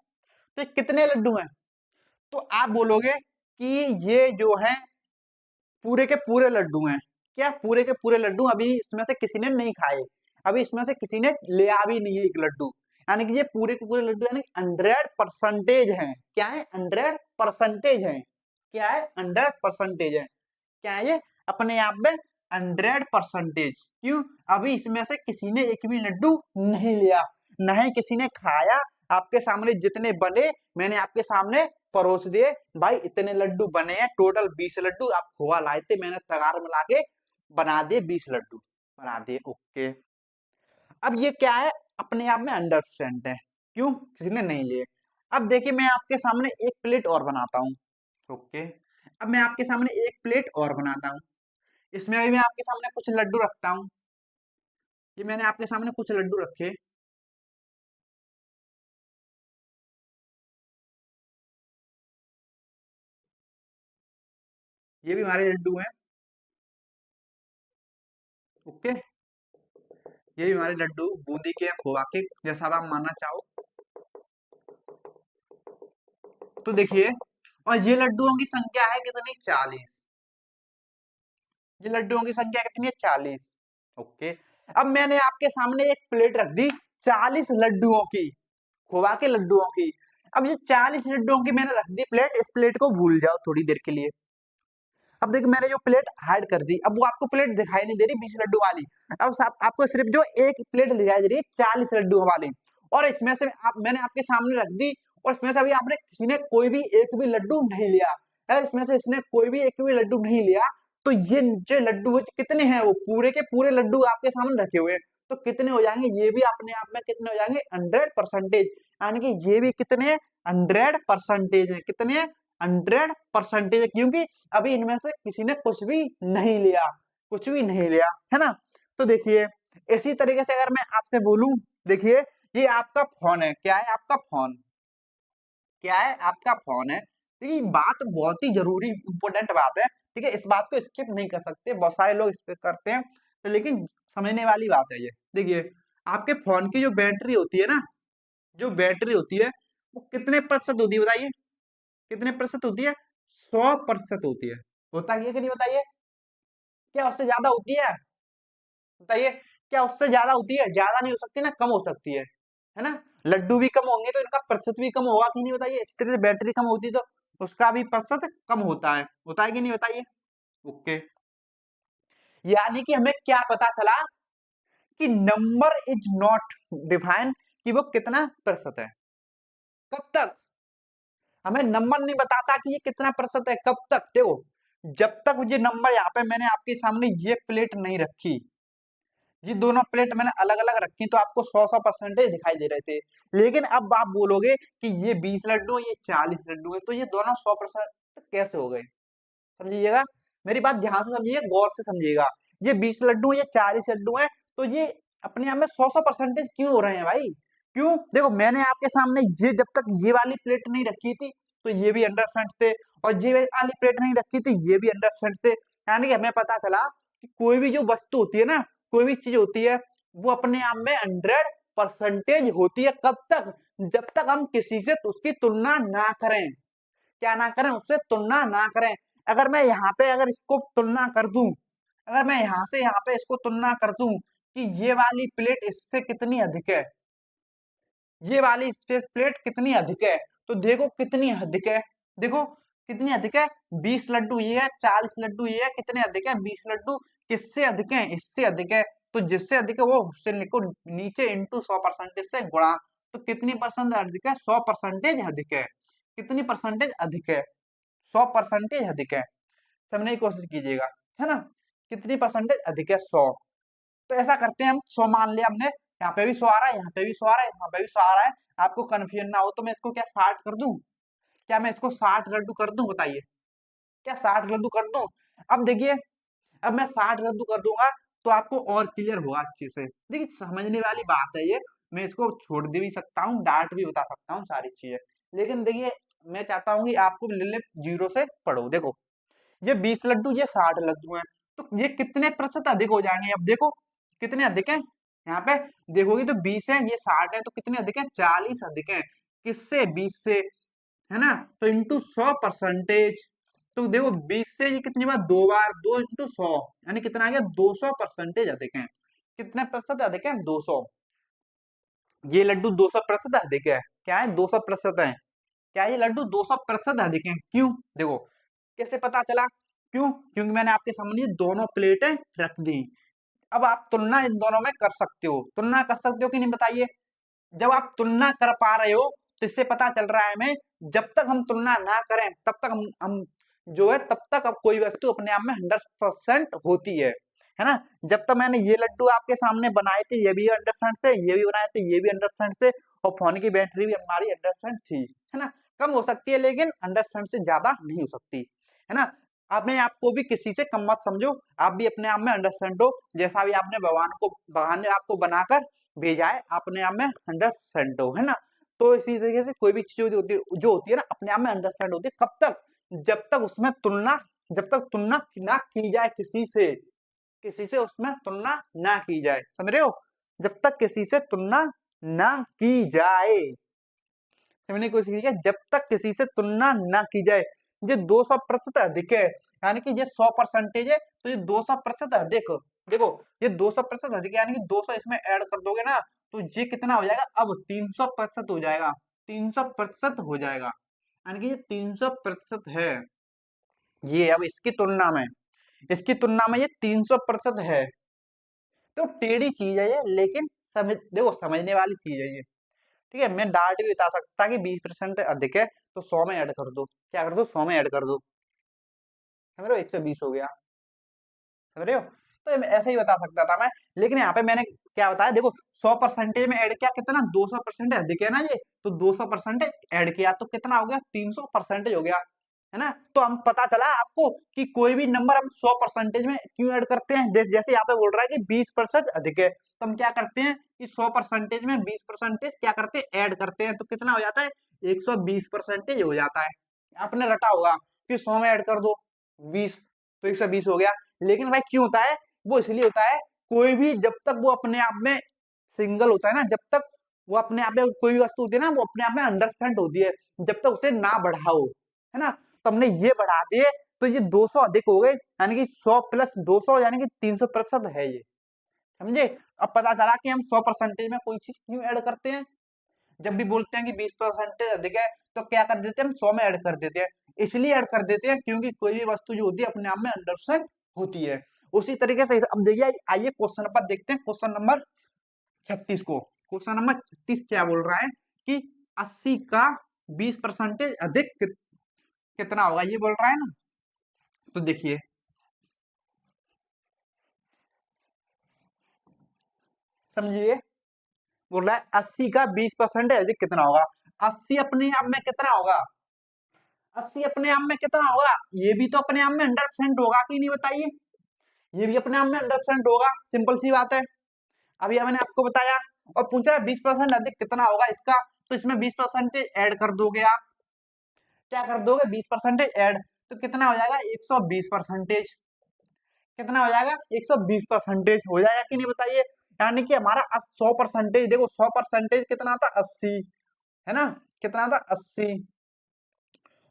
तो ये कितने लड्डू हैं, तो आप बोलोगे कि ये जो है पूरे के पूरे लड्डू हैं। क्या पूरे के पूरे लड्डू, अभी इसमें से किसी ने नहीं खाए, अभी इसमें से किसी ने लिया भी नहीं है एक लड्डू, यानी कि ये पूरे के पूरे लड्डू यानी 100% है। क्या है, 100% है। क्या है, 100% है। क्या है ये, अपने आप में 100%। क्यों, अभी इसमें से किसी ने एक भी लड्डू नहीं लिया, न ही किसी ने खाया। आपके सामने जितने बने मैंने आपके सामने परोस दिए। भाई इतने लड्डू बने हैं, टोटल 20 लड्डू। आप खोआ लाए थे, मैंने तगार मिला के बना दिए, 20 लड्डू बना दिए, ओके। अब ये क्या है, अपने आप में 100% है। क्यों, किसी ने नहीं लिए। अब देखिए मैं आपके सामने एक प्लेट और बनाता हूँ, ओके। अब मैं आपके सामने एक प्लेट और बनाता हूँ, इसमें भी मैं आपके सामने कुछ लड्डू रखता हूँ। ये मैंने आपके सामने कुछ लड्डू रखे, ये भी हमारे लड्डू हैं, ओके। ये भी हमारे लड्डू बूंदी के या खोवा के, जैसा आप मानना चाहो। तो देखिए, और ये लड्डुओं की संख्या है कितनी, 40। ये लड्डुओं की संख्या कितनी है, 40, ओके। अब मैंने आपके सामने एक प्लेट रख दी 40 लड्डुओं की, खोवा के लड्डुओं की। अब ये 40 लड्डुओं की मैंने रख दी प्लेट, इस प्लेट को भूल जाओ थोड़ी देर के लिए। अब देखिए मैंने जो प्लेट हाइड कर दी, अब वो आपको प्लेट दिखाई नहीं दे रही 20 लड्डू वाली। अब आपको सिर्फ जो एक प्लेट दिखाई दे रही है 40 लड्डू वाली, और इसमें से मैंने आपके सामने रख दी, और इसमें से अभी आपने किसी ने कोई भी एक भी लड्डू नहीं लिया। अगर इसमें से इसने कोई भी एक भी लड्डू नहीं लिया, तो ये जो लड्डू कितने हैं, वो पूरे के पूरे लड्डू आपके सामने रखे हुए हैं। तो कितने हो जाएंगे, ये भी अपने आप में कितने हो जाएंगे, 100%। यानी कि ये भी कितने, 100% है। कितने, 100% है, क्योंकि अभी इनमें से किसी ने कुछ भी नहीं लिया, कुछ भी नहीं लिया, है ना। तो देखिए इसी तरीके से अगर मैं आपसे बोलूं, देखिए ये आपका फोन है। क्या है, आपका फोन, क्या है, आपका फोन है। देखिए बात बहुत ही जरूरी इंपॉर्टेंट बात है, ठीक है। इस बात को स्किप नहीं कर सकते, बहुत सारे लोग स्किप करते हैं, तो लेकिन समझने वाली बात है ये। देखिए आपके फोन की जो बैटरी होती है ना, जो बैटरी होती है, वो कितने प्रतिशत होती है, बताइए कितने प्रतिशत होती है, 100% होती है। होता है कि नहीं, बताइए, क्या उससे ज्यादा होती है, बताइए, क्या उससे ज्यादा होती है, ज्यादा नहीं हो सकती ना, कम हो सकती है ना। लड्डू भी कम होंगे तो इनका प्रतिशत भी कम होगा कि नहीं, बताइए। इस तरह से बैटरी कम होती तो उसका भी प्रतिशत कम होता है कि नहीं, बताइए। ओके, यानी कि हमें क्या पता चला कि नंबर इज नॉट डिफाइन, कि वो कितना प्रतिशत है। कब तक? हमें नंबर नहीं बताता कि ये कितना प्रतिशत है, कब तक? देखो, जब तक ये नंबर, यहाँ पे मैंने आपके सामने ये प्लेट नहीं रखी, ये दोनों प्लेट मैंने अलग अलग रखी, तो आपको 100 100 परसेंटेज दिखाई दे रहे थे। लेकिन अब आप बोलोगे कि ये 20 लड्डू, ये 40 लड्डू है, तो ये दोनों 100% कैसे हो गए? समझिएगा, मेरी बात ध्यान से समझिए, गौर से समझिएगा। ये 20 लड्डू, ये 40 लड्डू है, तो ये अपने आप में 100 100 परसेंटेज क्यों हो रहे हैं भाई? क्यों? देखो, मैंने आपके सामने ये, जब तक ये वाली प्लेट नहीं रखी थी, तो ये भी 100% थे, और ये वाली प्लेट नहीं रखी थी, ये भी 100% थे। यानी कि हमें पता चला कि कोई भी जो वस्तु होती है ना, कोई भी चीज होती है, वो अपने आप में 100% होती है। कब तक? जब तक हम किसी से उसकी तुलना ना करें। क्या ना करें? उससे तुलना ना करें। अगर मैं यहाँ पे, अगर इसको तुलना कर दूं, अगर मैं यहाँ से यहाँ पे इसको तुलना कर दूं कि ये वाली प्लेट इससे कितनी अधिक है, ये वाली स्पेस प्लेट कितनी अधिक है, तो देखो कितनी अधिक है। देखो कितनी अधिक है, 20 लड्डू ये है, 40 लड्डू ये है, कितने अधिक है? 20 लड्डू किससे अधिक है? इससे अधिक है। तो जिससे अधिक है वो उससे लिखो नीचे, इंटू 100 परसेंटेज से गुणा। तो कितनी परसेंट अधिक है? 100 परसेंटेज अधिक है। कितनी परसेंटेज अधिक है? 100 परसेंटेज अधिक है। समझने की कोशिश कीजिएगा, है ना। कितनी परसेंटेज अधिक है? 100। तो ऐसा करते हैं हम, 100 मान लिया हमने, यहाँ पे भी 100 आ रहा है, यहाँ पे भी 100 आ रहा है, यहाँ पे भी 100 आ रहा है। आपको कंफ्यूजन ना हो तो मैं इसको क्या 60 कर दूं? क्या मैं इसको 60 लड्डू कर दूं? बताइए, क्या 60 लड्डू कर दूं? अब देखिए, अब मैं 60 लड्डू कर दूंगा तो आपको और क्लियर होगा अच्छे से। देखिए, समझने वाली बात है ये, मैं इसको छोड़ दे भी सकता हूँ, डांट भी बता सकता हूँ, सारी चीजें। लेकिन देखिए, मैं चाहता हूँ कि आपको बिल्कुल जीरो से पढ़ो। देखो, ये 20 लड्डू, ये 60 लड्डू हैं, तो ये कितने प्रतिशत अधिक हो जाएंगे? अब देखो कितने अधिक हैं, यहाँ पे देखोगे तो 20 है, ये 60 है, तो कितने अधिक है? 40 अधिक है। किससे? 20 से, है ना। तो इंटू 100 परसेंटेज, तो देखो 20 से ये कितनी बार? 2 बार, 2 इंटू 100, यानी कितना आ गया? 200 परसेंटेज अधिक है। कितने प्रतिशत अधिक है? 200। ये लड्डू 200 प्रतिशत अधिक है। क्या है? 200 प्रतिशत है। क्या ये लड्डू 200 प्रतिशत अधिक है? क्यों? देखो, कैसे पता चला? क्यों? क्योंकि मैंने आपके सामने ये दोनों प्लेटें रख दी। अब आप तुलना इन दोनों में कर सकते हो, तुलना कर सकते हो कि नहीं, बताइए। जब आप तुलना कर पा रहे हो तो इससे पता चल रहा है हमें, जब तक हम तुलना ना करें तब तक हम जो है, तब तक अब कोई वस्तु अपने आप में 100% होती है ना। जब तक मैंने ये लड्डू आपके सामने बनाए थे, ये भी 100% से, ये भी बनाए थे, ये भी 100% से, और फोन की बैटरी भी हमारी 100% थी, है ना। कम हो सकती है लेकिन 100% से ज्यादा नहीं हो सकती, है ना। अपने आप को भी किसी से कम मत समझो, आप भी अपने आप में अंडरस्टैंड हो, जैसा भी आपने भगवान ने आपको बनाकर भेजा है, अपने आप में 100% हो, है ना। तो इसी तरीके से कोई भी चीज जो होती है ना, अपने आप में अंडरस्टैंड होती है। कब तक? जब तक उसमें तुलना, जब तक तुलना ना की जाए किसी से, किसी से उसमें तुलना ना की जाए, समझ रहे हो। जब तक किसी से तुलना ना की जाए, समझने की कोशिश कीजिए, जब तक किसी से तुलना ना की जाए। ये 200% अधिक है, यानी कि ये 100 परसेंटेज है, तो ये 200% अधिक। देखो, ये 200% अधिक है, यानी कि 200 इसमें ऐड कर दोगे ना, तो ये कितना हो जाएगा? अब 300% हो जाएगा, 300% हो जाएगा, यानी कि ये 300% है। ये अब इसकी तुलना में ये 300% है। तो टेढ़ी चीज है ये, लेकिन समझ, देखो समझने वाली चीज है ये। ठीक है, मैं डार्ट भी बता सकता कि 20% अधिक है, तो 100 में ऐड कर दो। क्या कर दो? 100 में ऐड कर दो, समझ रहे हो, 120 हो गया, समझ रहे हो। तो ऐसे ही बता सकता था मैं, लेकिन यहाँ पे मैंने क्या बताया, देखो 100 परसेंटेज में ऐड किया, कितना? 200% अधिक है ना ये, तो 200% ऐड किया तो कितना हो गया? 300% हो गया, है ना। तो हम पता चला आपको कि कोई भी नंबर हम 100 परसेंटेज में क्यों ऐड करते हैं। जैसे यहाँ पे बोल रहा है कि 20% अधिक है, तो हम क्या करते हैं कि 100 परसेंटेज में 20% क्या करते हैं? ऐड करते हैं, तो कितना हो जाता है? 120 परसेंटेज हो जाता है। आपने रटा होगा, फिर 100 में ऐड कर दो 20, तो 120 हो गया। लेकिन भाई क्यों होता है? वो इसलिए होता है, कोई भी जब तक वो अपने आप में सिंगल होता है ना, जब तक वो अपने आप में, कोई भी वस्तु होती है ना, वो अपने आप में 100% होती है, जब तक उसे ना बढ़ाओ, है ना। तो हमने ये बढ़ा दिए, तो ये 200 अधिक हो गए, यानी कि 100 प्लस 200 यानी कि 300% है ये, समझे। अब पता चला कि हम 100 परसेंटेज में कोई चीज क्यों ऐड करते हैं। जब भी बोलते हैं कि 20% अधिक है तो क्या कर देते हैं, हम 100 में ऐड कर देते हैं। इसलिए ऐड कर देते हैं क्योंकि कोई भी वस्तु जो होती है अपने आप में 100% होती है। उसी तरीके से अब देखिए, आइए क्वेश्चन नंबर देखते हैं, क्वेश्चन नंबर 36 को। क्वेश्चन नंबर 36 क्या बोल रहा है कि 80 का 20% अधिक कितना होगा, ये बोल रहा है ना। तो देखिए, समझिए, बोल रहा है 80 का 20% अधिक कितना होगा। 80 अपने आप में कितना होगा, 80 अपने आप में कितना होगा, ये भी तो अपने आप में 100% होगा कि नहीं बताइए, ये भी अपने आप में 100% होगा, सिंपल सी बात है। अभी मैंने आपको बताया, और पूछ रहा है 20% अधिक कितना होगा इसका, तो इसमें 20% ऐड कर दोगे आप। क्या कर दोगे, 20% ऐड, तो कितना हो जाएगा, 120%। कितना हो जाएगा, 120% हो जाएगा कि नहीं बताइए। यानी कि हमारा 100%, देखो 100% कितना था, 80, है ना, कितना था 80,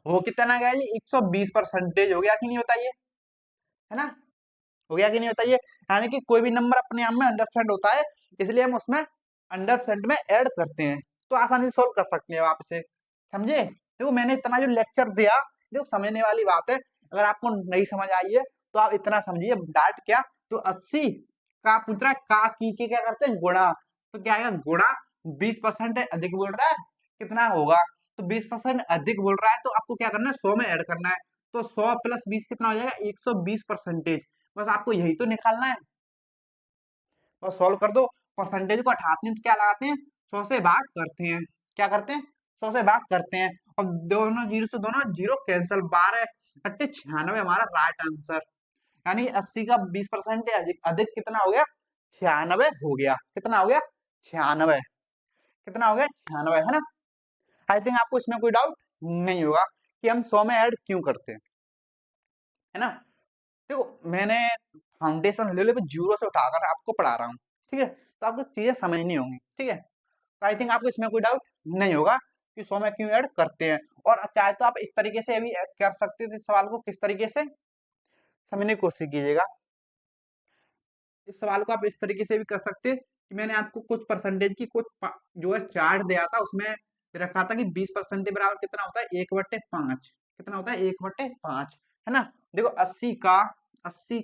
वो कितना गया जी, 120% हो गया कि नहीं बताइए, है ना, हो गया कि नहीं बताइए। यानी कि कोई भी नंबर अपने आप में 100% होता है, इसलिए हम उसमें 100% में ऐड करते हैं, तो आसानी से सोल्व कर सकते हैं आप इसे, समझे। देखो मैंने इतना जो लेक्चर दिया, देखो समझने वाली बात है, अगर आपको नहीं समझ आई है तो आप इतना समझिए, डाट क्या, तो 80 का पूछ रहा है, का की क्या करते हैं, गुणा, तो क्या आएगा, गुणा 20% अधिक बोल रहा है, कितना होगा, तो 20% अधिक बोल रहा है, तो आपको क्या करना है, 100 में ऐड करना है, तो 100 प्लस 20 कितना हो जाएगा, 120%। बस आपको यही तो निकालना है, बस सॉल्व कर दो। परसेंटेज को हटाते हैं तो क्या लगाते हैं, 100 से भाग करते हैं, क्या करते हैं, 100 से भाग करते हैं, और दोनों जीरो से दोनों जीरो कैंसिल, 12 अट्ठे 96 हमारा राइट आंसर। यानी 80 का 20% अधिक अधिक कितना हो गया, 96 हो गया, कितना हो गया, 96, कितना हो गया, 96, है ना। आई थिंक आपको इसमें कोई डाउट नहीं होगा कि हम 100 में ऐड क्यों करते हैं, है ना। देखो मैंने फाउंडेशन ले पे जीरो से उठाकर आपको पढ़ा रहा हूँ, ठीक है, तो आपको चीजें समझनी होंगी, ठीक है, तो आई थिंक आपको इसमें कोई डाउट नहीं होगा कि 100 में क्यों ऐड करते हैं। और चाहे तो आप इस तरीके से भी ऐड कर सकते थे, सवाल को किस तरीके से समझने की कोशिश कीजिएगा। इस सवाल को आप इस तरीके से भी कर सकते हैं कि मैंने आपको कुछ परसेंटेज की कुछ जो है चार्ट दिया था, उसमें रखा था कि 20% बराबर कितना होता है, 1/5, कितना होता है, 1/5, है ना। देखो 80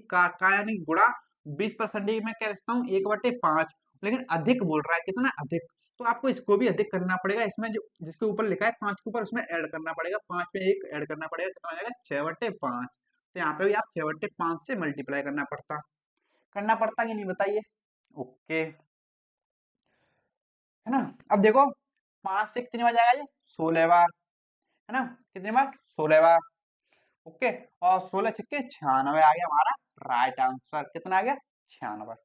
का यानी गुणा 20% में क्या लिखता हूँ, 1/5, लेकिन अधिक बोल रहा है, कितना अधिक, तो आपको इसको भी अधिक करना पड़ेगा, इसमें जो जिसके ऊपर लिखा है 5 के ऊपर, उसमें ऐड करना पड़ेगा, 5 में 1 ऐड करना पड़ेगा, कितना हो जाएगा, 6/5, तो यहाँ पे भी आप 6/5 से मल्टीप्लाई करना पड़ता कि नहीं बताइए। ओके, है ना। अब देखो 5 से कितनी बार जाएगा ये, 16 बार, है ना, कितनी बार, 16 बार। ओके, और 16 छक्के 96 आ गया हमारा राइट आंसर, कितना आ गया, 96,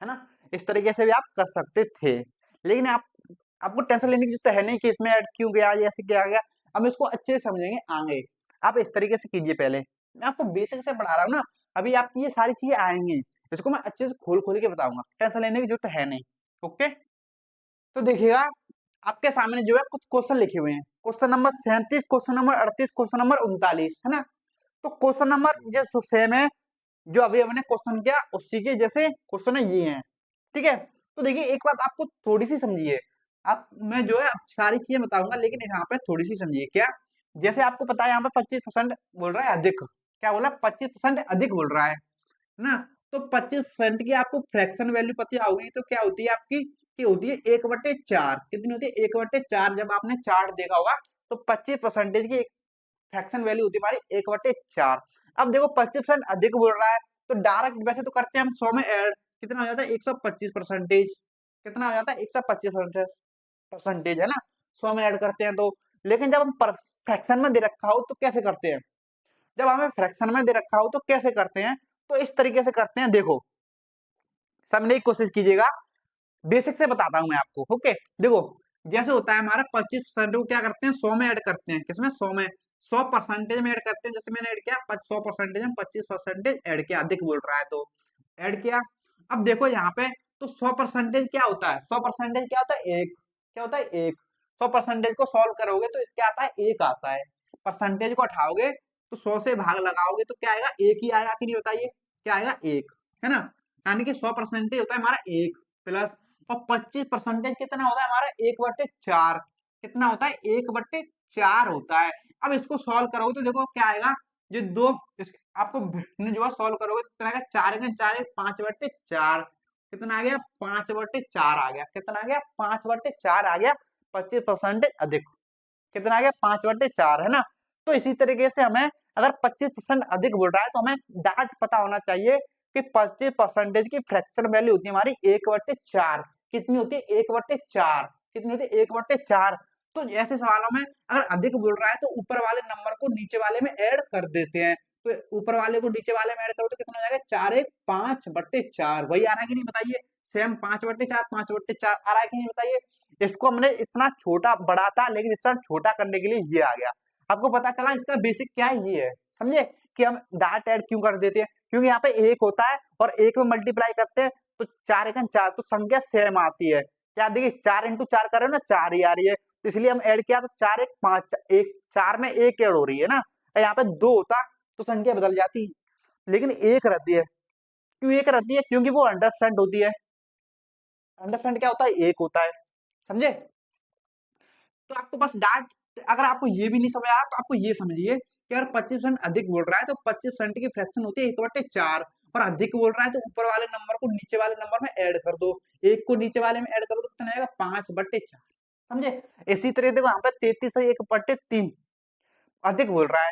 है ना। इस तरीके से भी आप कर सकते थे, लेकिन आपको टेंशन लेने की जरूरत है नहीं कि इसमें ऐड क्यों गया, ऐसे क्या आ गया। हम इसको अच्छे से समझेंगे आगे, आप इस तरीके से कीजिए, पहले मैं आपको बेसिक से पढ़ा रहा हूँ ना, अभी आपकी ये सारी चीजें आएंगी, इसको मैं अच्छे से खोल खोल के बताऊंगा, टेंशन लेने की जरूरत है नहीं। ओके, तो देखिएगा, आपके सामने जो है कुछ क्वेश्चन लिखे हुए हैं, question number 37, question number 38, question number 39, है ना। तो क्वेश्चन नंबर जो सेम है, जो अभी हमने क्वेश्चन किया उसी के जैसे क्वेश्चन है, ये हैं, ठीक है। तो देखिए एक बात आपको थोड़ी सी समझिए, आप मैं जो है सारी चीजें बताऊंगा, लेकिन यहाँ पे थोड़ी सी समझिए, क्या, जैसे आपको पता है यहाँ पे 25% बोल रहा है अधिक, क्या बोला, 25% अधिक बोल रहा है ना। तो 25% की आपको फ्रैक्शन वैल्यू पता होगी, तो क्या होती है आपकी, की होती है 1/4, कितनी होती है, 1/4, जब आपने चार्ट देखा होगा तो 25% की फ्रैक्शन वैल्यू होती है हमारी 1/4। अब देखो 25% अधिक बोल रहा है, तो डायरेक्ट वैसे तो करते हैं हम 100 में ऐड, कितना हो जाता है, 125%, कितना हो जाता है, 125%, है ना, 100 में ऐड करते हैं तो। लेकिन जब हम फ्रैक्शन में दे रखा हो तो कैसे करते हैं, जब हमें फ्रैक्शन में दे रखा हो तो कैसे करते हैं, तो इस तरीके से करते हैं, देखो समझने की कोशिश कीजिएगा, बेसिक से बताता हूं मैं आपको। ओके, देखो जैसे होता है हमारा 25% को क्या करते हैं, 100 में ऐड करते हैं, किसमें, 100 में, 100% में ऐड करते हैं, जैसे मैंने ऐड किया 100% में 25% ऐड किया, अधिक बोल रहा है तो ऐड किया। अब देखो यहाँ पे, तो 100% क्या होता है, 100% क्या होता है, एक, क्या होता है, एक, 100% को सॉल्व करोगे तो क्या आता है, एक आता है, परसेंटेज को उठाओगे तो 100 से भाग लगाओगे तो क्या आएगा, एक ही आएगा कि नहीं बताइए, क्या आएगा, एक, है ना। यानी कि 100% होता है हमारा एक, प्लस और 25% कितना होता है हमारा 1/4, कितना होता है 1/4 होता है। अब इसको सॉल्व करोगे तो देखो क्या आएगा, ये दो आपको जो है सॉल्व करोगे तो कितना आएगा, 4 5/4, कितना आ गया 5/4 आ गया, कितना आ गया 5/4 आ गया, 25% अधिक, कितना आ गया 5/4 है ना। तो इसी तरीके से हमें अगर 25% अधिक बोल रहा है तो हमें डाट पता होना चाहिए कि 25% की फ्रैक्शन वैल्यू होती है हमारी 1/4, कितनी होती है 1/4, कितनी होती है 1/4। तो ऐसे सवालों में अगर अधिक बोल रहा है तो ऊपर वाले नंबर को नीचे वाले में ऐड कर देते हैं, तो ऊपर वाले को नीचे वाले में ऐड करो तो कितना हो जाएगा 4 1 5/4, वही आ रहा है कि नहीं बताइए, सेम 5/4 आ रहा है कि नहीं बताइए। इसको हमने इतना छोटा बड़ा था लेकिन इतना छोटा करने के लिए ये आ गया। आपको पता चला इसका बेसिक क्या है, ये है, समझे कि हम डाट ऐड क्यों कर देते हैं, क्योंकि यहाँ पे एक होता है और एक में मल्टीप्लाई करते हैं तो 4 1 4, तो संख्या सेम आती है। क्या देखिए 4 × 4 कर रहे हो ना, 4 ही आ रही है, तो इसलिए हम ऐड किया तो 4 1 5, एक 4 में एक ऐड हो रही है ना, यहाँ पे 2 होता तो संख्या बदल जाती, लेकिन एक रहती है। क्यों एक रहती है, क्योंकि वो अंडरस्टैंड होती है। अंडरस्टैंड क्या होता है, एक होता है, समझे। तो आपको बस डाट, अगर आपको ये भी नहीं समझ आया तो आपको ये समझिए कि अगर 25% अधिक बोल रहा है तो 25% की फ्रैक्शन होती है 1/4, और अधिक बोल रहा है तो ऊपर वाले नंबर को नीचे वाले नंबर में ऐड कर दो, एक को नीचे वाले में ऐड करो तो कितना आएगा 5/4, समझे। इसी तरह देखो यहाँ पे 33 है 1/3 अधिक बोल रहा है,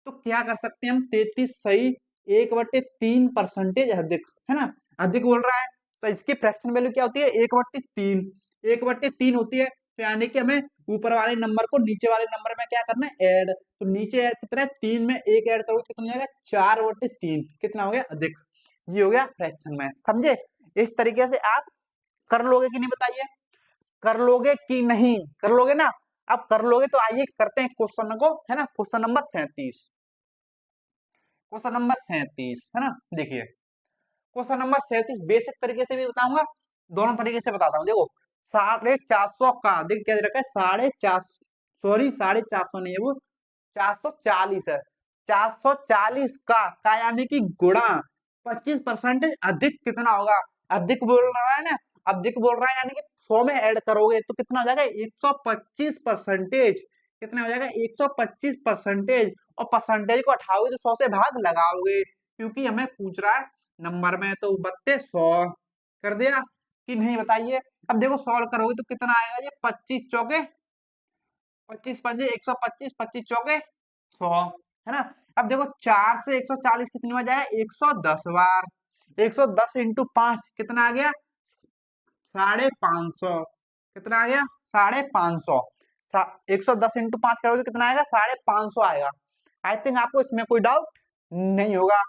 तो क्या कर सकते हैं हम, 33 सही 1/3% अधिक, है ना, अधिक बोल रहा है तो इसकी फ्रैक्शन वैल्यू क्या होती है 1/3, 1/3 होती है, तो यानी कि हमें ऊपर वाले नंबर को नीचे वाले नंबर में क्या करना है ऐड, तो नीचे ऐड कितना है 3 में एक ऐड करोगे तो कितना हो जाएगा 4/3, कितना हो गया अधिक, ये हो गया फ्रैक्शन में, समझे। इस तरीके से आप कर लोगे कि नहीं बताइए, कर लोगे कि नहीं, कर लोगे ना। अब कर लोगे तो आइए करते हैं क्वेश्चन को, है ना, क्वेश्चन नंबर 37, क्वेश्चन नंबर 37 है ना। देखिए क्वेश्चन नंबर 37 बेसिक तरीके से भी बताऊंगा, दोनों तरीके से बताता हूँ। देखो 450 का, देख क्या दे रखा है 450, सॉरी 450 नहीं है वो 440 है, 440 का यानी कि गुणा 25% अधिक कितना होगा, अधिक बोल रहा है ना, अधिक बोल रहा है यानी कि 100 में ऐड करोगे तो कितना हो जाएगा 125%, कितना हो जाएगा 125%, और परसेंटेज को हटाओगे तो 100 से भाग लगाओगे, क्योंकि हमें पूछ रहा है नंबर में, तो 3200 कर दिया कि नहीं बताइए। अब देखो सॉल्व करोगे तो कितना आएगा, ये 25 चौके 25 पंजे 125, 25 चौके 100, है ना। अब देखो 4 से 140 कितनी बार जाए 110 बार, 110 इंटू 5 कितना आ गया 550, कितना आ गया 550, 110 इंटू 5 करोगे तो कितना आएगा 550 आएगा। आई थिंक आपको इसमें कोई डाउट नहीं होगा।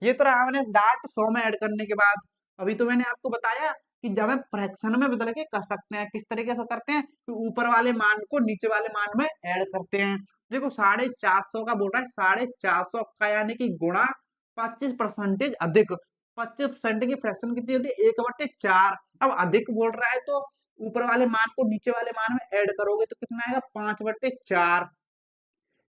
ये तो रहा मैंने डाट 100 में ऐड करने के बाद। अभी तो मैंने आपको बताया कि जब हम फ्रैक्शन में बदल के कर सकते हैं, किस तरीके से करते हैं कि ऊपर वाले मान को नीचे वाले मान में ऐड करते हैं। देखो 450 का बोल रहा है 450 का यानी कि गुणा 25% अधिक, 25% की फ्रैक्शन कितनी होती है 1/4। अब अधिक बोल रहा है तो ऊपर वाले मान को नीचे वाले मान में ऐड करोगे तो कितना आएगा 5/4,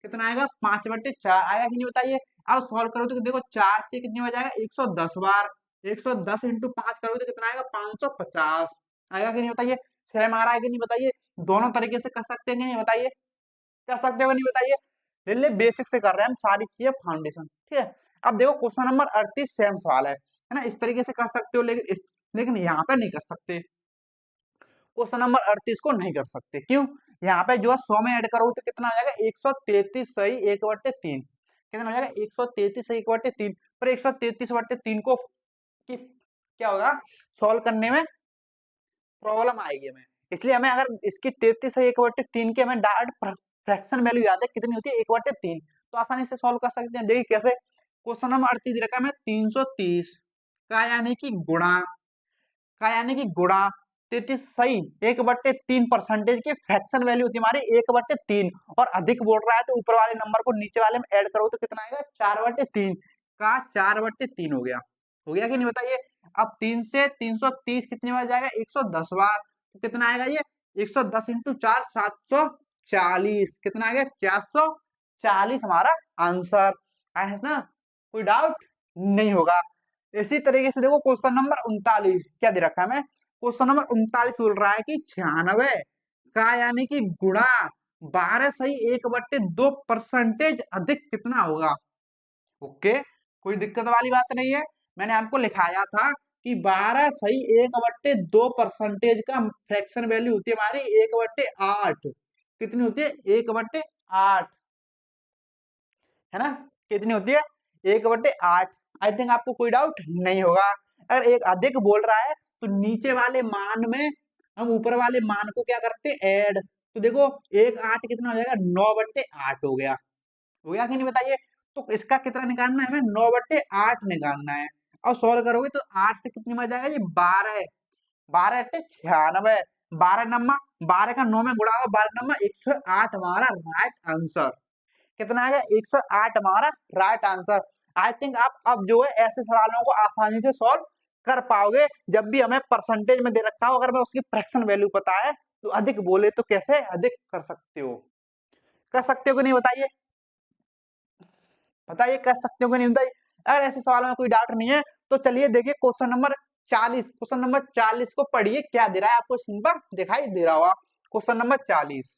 कितना आएगा 5/4 आएगा कि नहीं बताइए। अब सॉल्व करो तो देखो 4 से कितनी बार जाएगा 110 बार, 110 इंटू 5 करोगे तो कितना आएगा 550 आएगा कि नहीं बताइए। सेम आ रहा है कि नहीं बताइए, दोनों तरीके से कर सकते हैं कि नहीं बताइए, कर सकते हो कि नहीं बताइए। ले ले बेसिक से कर रहे हैं हम सारी चीजें फाउंडेशन, ठीक है। अब देखो क्वेश्चन नंबर 38 सेम सवाल है ना, इस तरीके से कर सकते हो, लेकिन यहाँ पे नहीं कर सकते, क्वेश्चन नंबर 38 को नहीं कर सकते, क्यों, यहाँ पे जो है 100 में ऐड करोगे तो कितना हो जाएगा 133 सही 1/3, कितना हो जाएगा 133 सही 1/3, पर 133/3 को क्या होगा सॉल्व करने में प्रॉब्लम आएगी हमें, इसलिए हमें अगर इसकी 33 सही 1/3 की हमें डायरेक्ट फ्रैक्शन वैल्यू याद है कितनी होती है 1/3, तो आसानी से सॉल्व कर सकते हैं। देखिए कैसे, क्वेश्चन नंबर 38 रखा है 330 का यानी कि गुणा, का यानी कि गुणा 33 सही 1/3% की फ्रैक्शन वैल्यू होती है हमारी 1/3, और अधिक बोल रहा है तो ऊपर वाले नंबर को नीचे वाले में ऐड करो तो कितना आएगा 4/3 का 4/3 हो गया कि नहीं बताइए। अब 3 से 330 कितनी बार जाएगा 110 बार, तो कितना आएगा ये 110 इंटू 4 740, कितना आ गया 440 हमारा आंसर है ना, कोई डाउट नहीं होगा। इसी तरीके से देखो क्वेश्चन नंबर 39 क्या दे रखा है हमें, क्वेश्चन नंबर 39 बोल रहा है कि 96 का यानी कि गुणा 12 सही 1/2% अधिक कितना होगा। ओके, कोई दिक्कत वाली बात नहीं है। मैंने आपको लिखाया था कि 12 सही 1/2% का फ्रैक्शन वैल्यू होती है हमारी 1/8। कितनी होती है? 1/8, है ना। कितनी होती है? 1/8। आई थिंक आपको कोई डाउट नहीं होगा। अगर एक अधिक बोल रहा है तो नीचे वाले मान में हम ऊपर वाले मान को क्या करते हैं? ऐड। तो देखो 1/8 कितना हो जाएगा? 9/8 हो गया। हो गया कि नहीं बताइए। तो इसका कितना निकालना है? हमें 9/8 निकालना है। और सॉल्व करोगे तो 8 से कितनी बच जाएगा? ये 12। 12×8 = 96। 12 का 9 में गुणा होगा, 12 108 हमारा राइट आंसर। कितना आ गया? 108 हमारा राइट आंसर। आई थिंक आप अब जो है ऐसे सवालों को आसानी से सॉल्व कर पाओगे। जब भी हमें परसेंटेज में दे रखा हो, अगर मैं उसकी फ्रैक्शन वैल्यू पता है तो अधिक बोले तो कैसे अधिक कर सकते हो? कर सकते हो कि नहीं बताइए? बताइए कर सकते हो कि नहीं बताइए। अगर ऐसे सवालों में कोई डाउट नहीं है तो चलिए देखिए क्वेश्चन नंबर 40। क्वेश्चन नंबर 40 को पढ़िए, क्या दे रहा है आपको स्क्रीन पर दिखाई दे रहा होगा। Question number 40।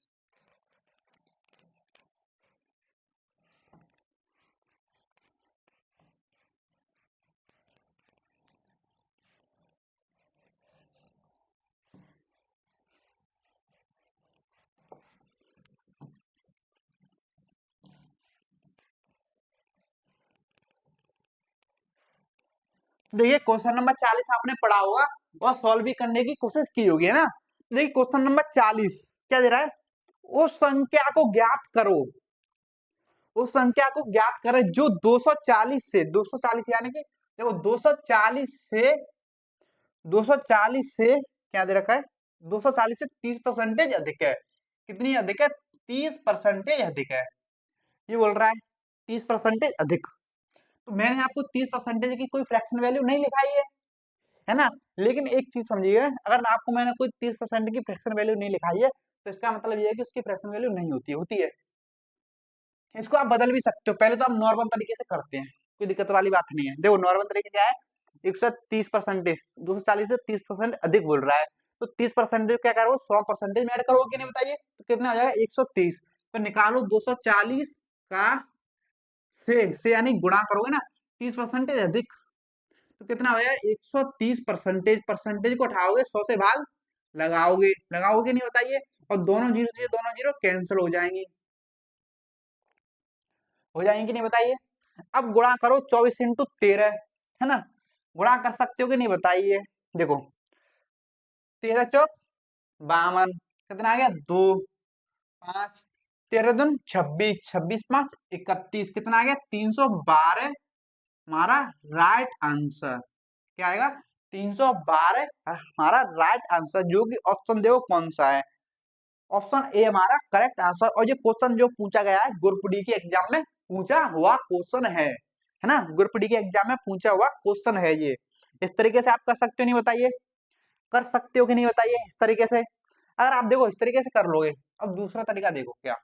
देखिए क्वेश्चन नंबर 40 आपने पढ़ा होगा और सॉल्व भी करने की कोशिश की होगी, है ना। देखिए क्वेश्चन नंबर 40 क्या दे रहा है? उस संख्या को ज्ञात करो, उस संख्या को ज्ञात करें जो 240 से 240 यानी कि देखो 240 से क्या दे रखा है? 240 से 30% अधिक है। कितनी अधिक है? 30% अधिक है। ये बोल रहा है 30% अधिक। तो मैंने आपको 30% की कोई फ्रैक्शन वैल्यू नहीं लिखाई है ना। लेकिन एक चीज समझिए, अगर आपको मैंने कोई 30% की फ्रैक्शन वैल्यू नहीं लिखाई है तो इसका मतलब ये है कि उसकी फ्रैक्शन वैल्यू नहीं होती है, होती है। इसको आप बदल भी सकते हो। पहले तो हम नॉर्मल तरीके से करते हैं, कोई दिक्कत वाली बात नहीं है। देखो नॉर्मल तरीके क्या है? 130%, 240 से 30% अधिक बोल रहा है। तो 30% क्या करो? 100% में ऐड करोगे कि नहीं बताइए। तो कितना हो जाएगा? 130। तो निकालो 240 का से यानी गुणा करोगे ना 30% अधिक, तो कितना हो जाएगा? 130%। परसेंटेज को उठाओगे 100 से भाग लगाओगे, लगाओगे नहीं बताइए। और दोनों जीरो से दोनों जीरो कैंसिल हो जाएंगी, हो जाएंगी नहीं बताइए। अब गुणा करो 24×13, है ना। गुणा कर सकते हो कि नहीं बताइए। देखो 13×4 = 52, कितना आ गया? 2, 5, 13×2 = 26, 26×5 = 31, कितना आ गया? 312 हमारा राइट आंसर। क्या आएगा? 312 हमारा राइट आंसर, जो कि ऑप्शन देखो कौन सा है। ऑप्शन ए हमारा करेक्ट आंसर। और ये क्वेश्चन जो पूछा गया है ग्रुप डी के एग्जाम में पूछा हुआ क्वेश्चन है ना। ग्रुप डी के एग्जाम में पूछा हुआ क्वेश्चन है ये। इस तरीके से आप कर सकते हो नहीं बताइए। कर सकते हो कि नहीं बताइए इस तरीके से। अगर आप देखो इस तरीके से कर लोगे। अब दूसरा तरीका देखो, क्या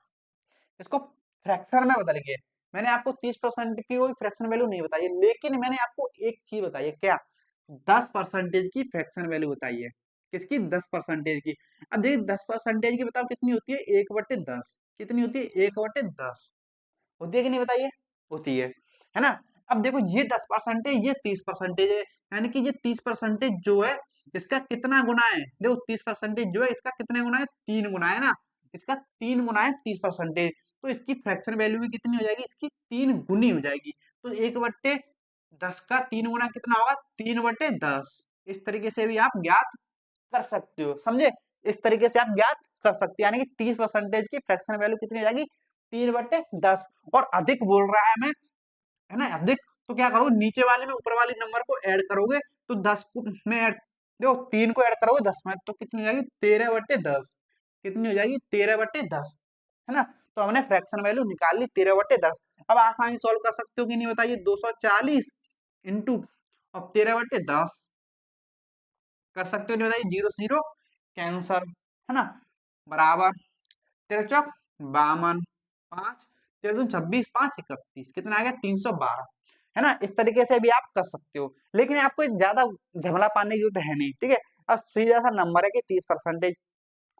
इसको फ्रैक्शन में बदल के। मैंने आपको 30% की कोई फ्रैक्शन वैल्यू नहीं बताई है, लेकिन मैंने आपको एक चीज बताई है, क्या? 10% की फ्रैक्शन वैल्यू बताई है। किसकी? 10% की। अब देखिए 10% की बताओ कितनी होती है? 1/10। कितनी होती है? 1/10 होती है कि नहीं बताइए। होती है ना। अब देखो ये 10% ये 30% है, यानी कि ये 30% जो है इसका कितना गुना है? देखो 30% जो है इसका कितने गुना है? 3 गुना, है ना। इसका 3 गुना है 30%। तो इसकी फ्रैक्शन वैल्यू भी कितनी हो जाएगी? इसकी 3 गुनी हो जाएगी। तो 1/10 का 3 गुना कितना होगा? 3/10। इस तरीके से भी आप ज्ञात कर सकते हो, समझे। इस तरीके से आप ज्ञात कर सकते हो, यानी कि 30% की फ्रैक्शन वैल्यू कितनी हो जाएगी? 3/10। और अधिक बोल रहा है हमें, है ना, अधिक। तो क्या करोगे? नीचे वाले में ऊपर वाले नंबर को ऐड करोगे तो 10 में ऐड, देखो 3 को ऐड करोगे 10 में तो कितनी हो जाएगी? 13/10। कितनी हो जाएगी? 13/10, है ना। तो हमने फ्रैक्शन वैल्यू निकाल ली 13/10। अब आसानी सॉल्व कर सकते हो कि नहीं बताइए। 240 इंटू अब 13/10 कर सकते हो नहीं बताइए। 0 से 0 कैंसर, है ना, बराबर 13×4 = 52, 5, 13×2 = 26, 5 = 31, कितना आ गया? 312, है ना। इस तरीके से भी आप कर सकते हो, लेकिन आपको ज्यादा झमेला पाने की जरूरत है नहीं, ठीक है। अब सीधा सा नंबर है कि 30%,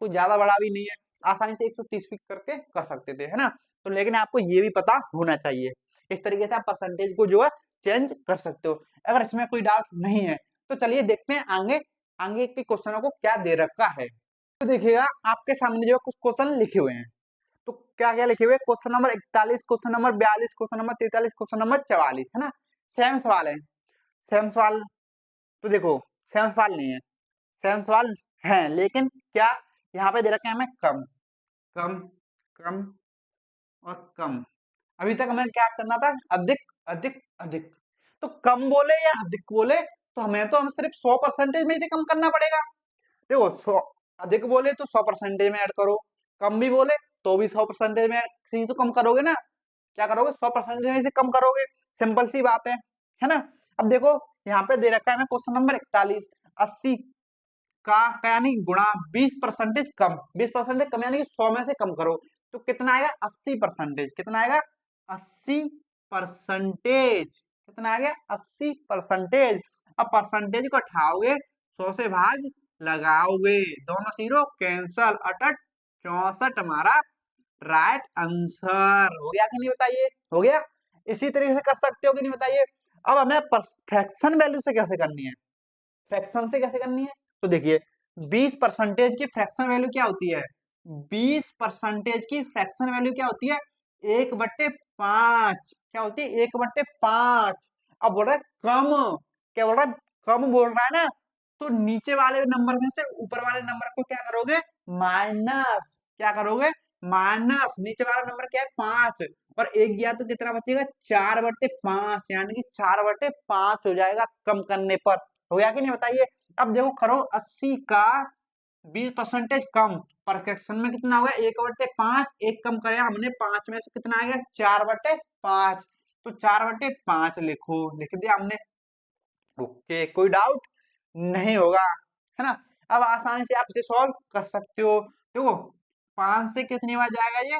कुछ ज्यादा बड़ा भी नहीं है, आसानी से 130 भी करके कर सकते थे, है ना। तो लेकिन आपको ये भी पता होना चाहिए, इस तरीके से आप परसेंटेज को जो है चेंज कर सकते हो। अगर इसमें कोई डाउट नहीं है तो चलिए देखते हैं आगे आगे के क्वेश्चनों को क्या दे रखा है। तो देखिएगा आपके सामने जो कुछ क्वेश्चन लिखे हुए हैं, तो क्या क्या लिखे हुए, question number 41, question number 42, question number 43, question number 44, है ना। सेम सवाल है, सेम सवाल। तो देखो सेम सवाल नहीं है, सेम सवाल है, लेकिन क्या यहाँ पे दे रखे हैं हमें कम कम कम और कम। अभी तक हमें क्या करना था, अधिक अधिक अधिक। तो कम बोले या अधिक बोले, तो हमें तो हम सिर्फ 100% में ही कम करना पड़ेगा। देखो 100 अधिक बोले तो 100% में ऐड करो, कम भी बोले तो भी 100% में से ही तो कम करोगे ना। क्या करोगे, 100% में से कम करोगे, सिंपल सी बात है ना। अब देखो यहाँ पे दे रखा है हमें क्वेश्चन नंबर 41, 80 का यानी गुणा 20% कम, 20% कम यानी कि 100 में से कम करो, तो कितना आएगा 80%, कितना आएगा 80%, कितना आ गया 80%। अब परसेंटेज को उठाओगे 100 से भाग लगाओगे, दोनों जीरो कैंसल, अटट 64 हमारा राइट आंसर हो गया कि नहीं बताइए, हो गया। इसी तरीके से कर सकते हो कि नहीं बताइए। अब हमें फ्रैक्शन वैल्यू से कैसे करनी है, फ्रैक्शन से कैसे करनी है, तो देखिए 20% की फ्रैक्शन वैल्यू क्या होती है, 20% की फ्रैक्शन वैल्यू क्या होती है, 1/5, क्या होती है 1/5। अब बोल रहा है कम, क्या बोल रहा है, कम बोल रहा है ना, तो नीचे वाले नंबर में से ऊपर वाले नंबर को क्या करोगे, माइनस, क्या करोगे माइनस, नीचे वाला नंबर क्या है 5, और एक गया तो कितना बचेगा 4/5, यानी कि 4/5 हो जाएगा कम करने पर। हो गया कि नहीं बताइए। अब देखो करो 80 का 20% कम, परफेक्शन में कितना हो गया 1/5, एक कम करे हमने 5 में से कितना आ गया 4/5, तो 4/5 लिखो, लिख दिया हमने। ओके, कोई डाउट नहीं होगा, है ना। अब आसानी से आप इसे सॉल्व कर सकते हो। देखो 5 से कितनी बार जाएगा ये,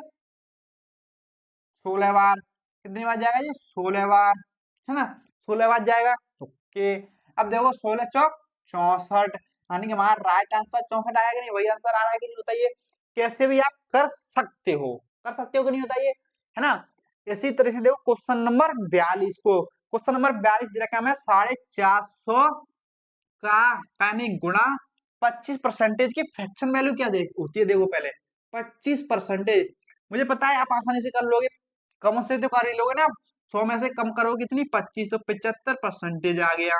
16 बार, कितनी बार जाएगा ये 16 बार, है ना, 16 बार जाएगा। ओके, अब देखो 16 चौक 64, यानी कि हमारा राइट आंसर 64 आएगा, नहीं वही आंसर आ रहा है कि नहीं बताइए। कैसे भी आप कर सकते हो, कर सकते हो कि नहीं बताइए, है ना। इसी तरह से देखो क्वेश्चन नंबर 42 को, क्वेश्चन नंबर 42 दे रखा है हमें 450 का यानी गुणा 25% की फ्रैक्शन वैल्यू क्या दे होती है, देखो पहले 25%, मुझे पता है आप आसानी से कर लोगे, कम से तो कर ही लोगे ना। 100 में से कम करोगे कितनी 25, तो 75% आ गया,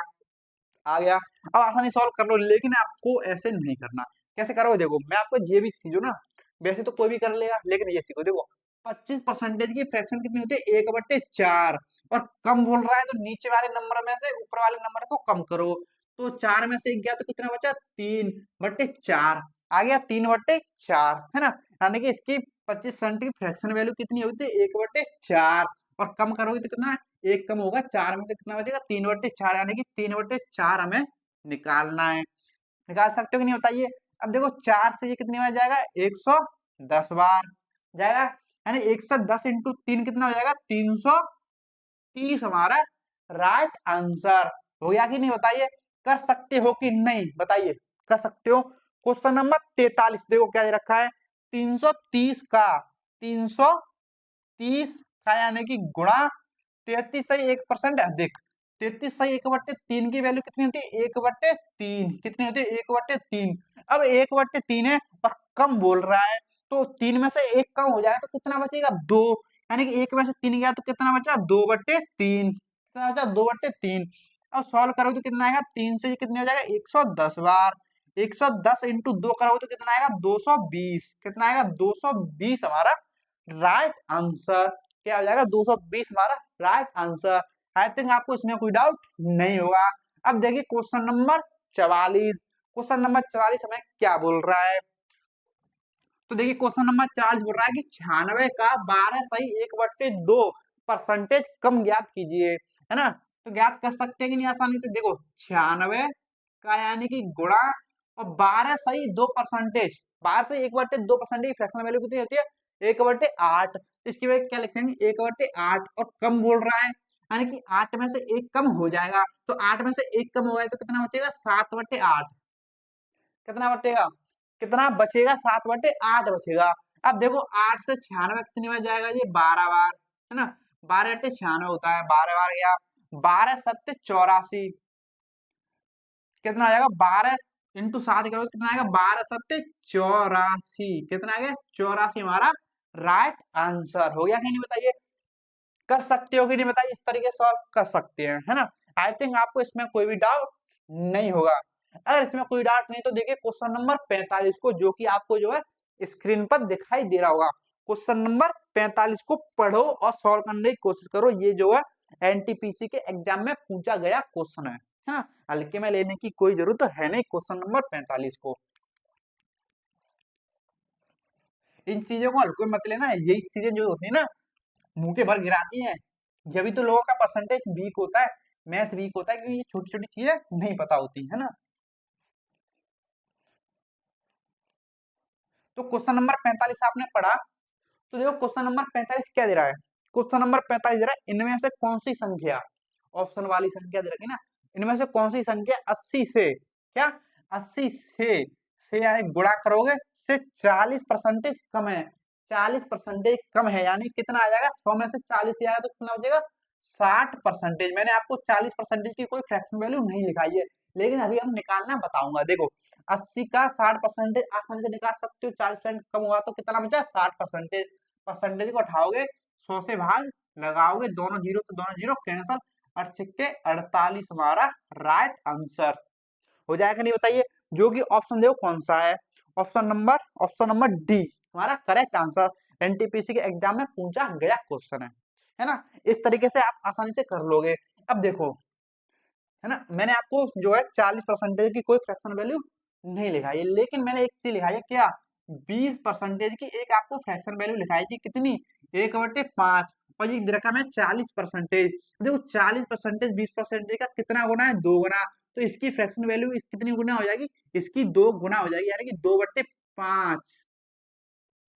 आ गया। अब आसानी सॉल्व कर लो, लेकिन आपको ऐसे नहीं करना। कैसे करोगे, देखो मैं आपको ये भी सीखो ना, वैसे तो कोई भी कर लेगा, लेकिन ये सीखो, देखो 25% की फ्रैक्शन कितनी होती है 1/4, और कम बोल रहा है तो नीचे वाले नंबर में से ऊपर वाले नंबर को कम करो, तो 4 में से 1 गया तो कितना बचा 3/4, आ गया 3/4, है ना। यानी कि इसकी 25% की फ्रैक्शन वैल्यू कितनी होती है 1/4, और कम करोगे तो कितना, एक कम होगा, 4 में से कितना बचेगा 3/4, यानी कि 3/4 हमें निकालना है। निकाल सकते हो कि नहीं बताइए। अब देखो 4 से ये कितनी बार जाएगा 110 बार जाएगा, यानी 110 इंटू 3 कितना हो जाएगा 330 हमारा राइट आंसर हो गया कि नहीं बताइए। कर सकते हो कि नहीं बताइए, कर सकते हो। क्वेश्चन नंबर 43 देखो क्या दे रखा है, 330 का 330 का यानी कि गुणा 33 सही 1% अधिक, 33 सही 1/3 की वैल्यू कितनी होती है 1/3, कितनी होती है 1/3। अब 1/3 है और कम बोल रहा है, तो 3 में से एक कम हो जाएगा तो कितना बचेगा 2, यानी कि 1 में से 3 गया तो कितना बचा 2/3, कितना बचा 2/3। अब सॉल्व करोगे तो कितना आएगा, 3 से ये कितने हो जाएगा 110 बार, 110 इंटू 2 करोगे तो कितना आएगा 220, कितना आएगा 220 हमारा राइट आंसर, क्या हो जाएगा 220 हमारा राइट आंसर। आई थिंक आपको इसमें कोई डाउट नहीं होगा। अब देखिए क्वेश्चन नंबर 44, क्वेश्चन नंबर 44 हमें क्या बोल रहा है, तो देखिए क्वेश्चन नंबर 40 बोल रहा है कि 96 का 12 सही 1/2 परसेंटेज कम ज्ञात कीजिए, है ना। तो ज्ञात कर सकते हैं कि नहीं आसानी से, देखो 96 का यानी कि गुणा और 12 सही 2%, 12 से 1/2% की फ्रैक्शनल वैल्यू कितनी होती है 1/8, इसकी वजह क्या लिखते हैं 1/8, और कम बोल रहा है यानी कि 8 में से एक कम हो जाएगा, तो 8 में से एक कम हो गया तो कितना बचेगा 7/8, कितना बटेगा, कितना बचेगा, 7/8 बचेगा। अब देखो 8 से 96 कितनी बार जाएगा, ये 12 बार, है ना। 12×8 = 96 होता है, 12 बार गया, 12×7 = 84, कितना आ जाएगा, 12 × 7 करोगे कितना आएगा, 12×7 = 84, कितना आ गया 84 हमारा राइट आंसर हो गया कि नहीं, बताइए। कर सकते हो कि नहीं बताइए, इस तरीके से सॉल्व कर सकते हैं, है ना। आई थिंक आपको इसमें कोई भी डाउट नहीं होगा। अगर इसमें कोई डाउट नहीं तो देखिए क्वेश्चन नंबर 45 को, जो कि आपको जो है स्क्रीन पर दिखाई दे रहा होगा। क्वेश्चन नंबर 45 को पढ़ो और सॉल्व करने की कोशिश करो। ये जो है एनटीपीसी के एग्जाम में पूछा गया क्वेश्चन है, हाँ, हल्के में लेने की कोई जरूरत है नहीं क्वेश्चन नंबर 45 को। इन चीजों को हल्के में मत लेना, यही चीजें जो होती है ना मुंह के भर गिराती हैं, जब तो लोगों का परसेंटेज वीक होता है, मैथ वीक होता है, क्योंकि ये छोटी छोटी चीजें नहीं पता होती है ना। तो क्वेश्चन नंबर 45 आपने पढ़ा, तो देखो क्वेश्चन नंबर 45 क्या दे रहा है। क्वेश्चन नंबर 45 दे रहा है, इनमें से कौन सी संख्या, ऑप्शन वाली संख्या दे रखी ना, इनमें से कौन सी संख्या 80 से क्या, 80 से यानी गुणा करोगे से 40% कम है, 40% कम है, यानी कितना आ जाएगा, 100 में से 40 आएगा तो कितना हो जाएगा, 60%। मैंने आपको 40% की कोई फ्रैक्शन वैल्यू नहीं लिखाई है, लेकिन अभी हम निकालना बताऊंगा। देखो 80 का 60% आसानी से निकाल सकते हो, 40% कम हुआ तो कितना बचा, 60%। परसेंटेज को उठाओगे, 100 से भाग लगाओगे, दोनों जीरो तो दोनों जीरो कैंसल, 8×6 = 48 हमारा राइट आंसर हो जाएगा नहीं, बताइए। जो कि ऑप्शन देखो कौन सा है, ऑप्शन नंबर डी हमारा करेक्ट आंसर, एनटीपीसी के एग्जाम में पूछा गया क्वेश्चन है ना। इस तरीके से आप आसानी से कर लोगे। अब देखो, है ना, मैंने आपको जो है 40% की कोई फ्रैक्शन वैल्यू नहीं लिखाई है, लेकिन मैंने एक चीज लिखाई है क्या, 20% की एक आपको फ्रैक्शन वैल्यू लिखाई थी, कितनी, 1/5, और ये रकम है 40%। देखो 40% 20% का कितना गुना है, 2 गुना, तो इसकी फ्रैक्शन वैल्यू कितनी गुना हो जाएगी, इसकी 2 गुना हो जाएगी, यानी कि 2/5,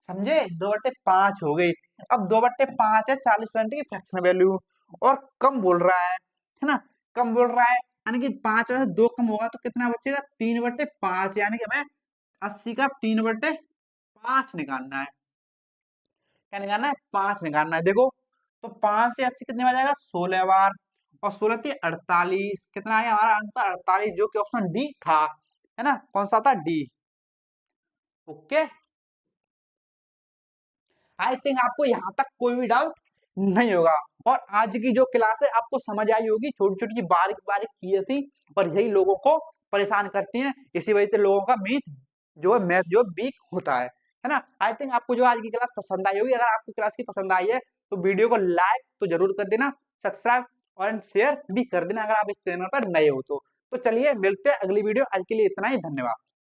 समझे, 2/5 हो गई। अब 2/5 है 40% की फ्रैक्शन वैल्यू, और कम बोल रहा है ना, कम बोल रहा है, यानी कि 5 में से 2 कम होगा तो कितना बचेगा, 3/5, यानी कि हमें 80 का 3/5 निकालना है। क्या निकालना है, 5 निकालना है। देखो तो 5 से 80 कितने बार जाएगा, 16 बार, और 16×3 = 48, कितना आया हमारा आंसर, 48, जो कि ऑप्शन डी था, है ना, कौन सा था, डी। ओके, आई थिंक आपको यहाँ तक कोई भी डाउट नहीं होगा। और आज की जो क्लास है आपको समझ आई होगी, छोटी छोटी बारीक बारीक चीजें थी, और यही लोगों को परेशान करती हैं, इसी वजह से लोगों का मैथ जो वीक होता है ना। आई थिंक आपको जो आज की क्लास पसंद आई होगी। अगर आपकी क्लास की पसंद आई है तो वीडियो को लाइक तो जरूर कर देना, सब्सक्राइब और शेयर भी कर देना अगर आप इस चैनल पर नए हो तो चलिए मिलते हैं अगली वीडियो, आज के लिए इतना ही, धन्यवाद।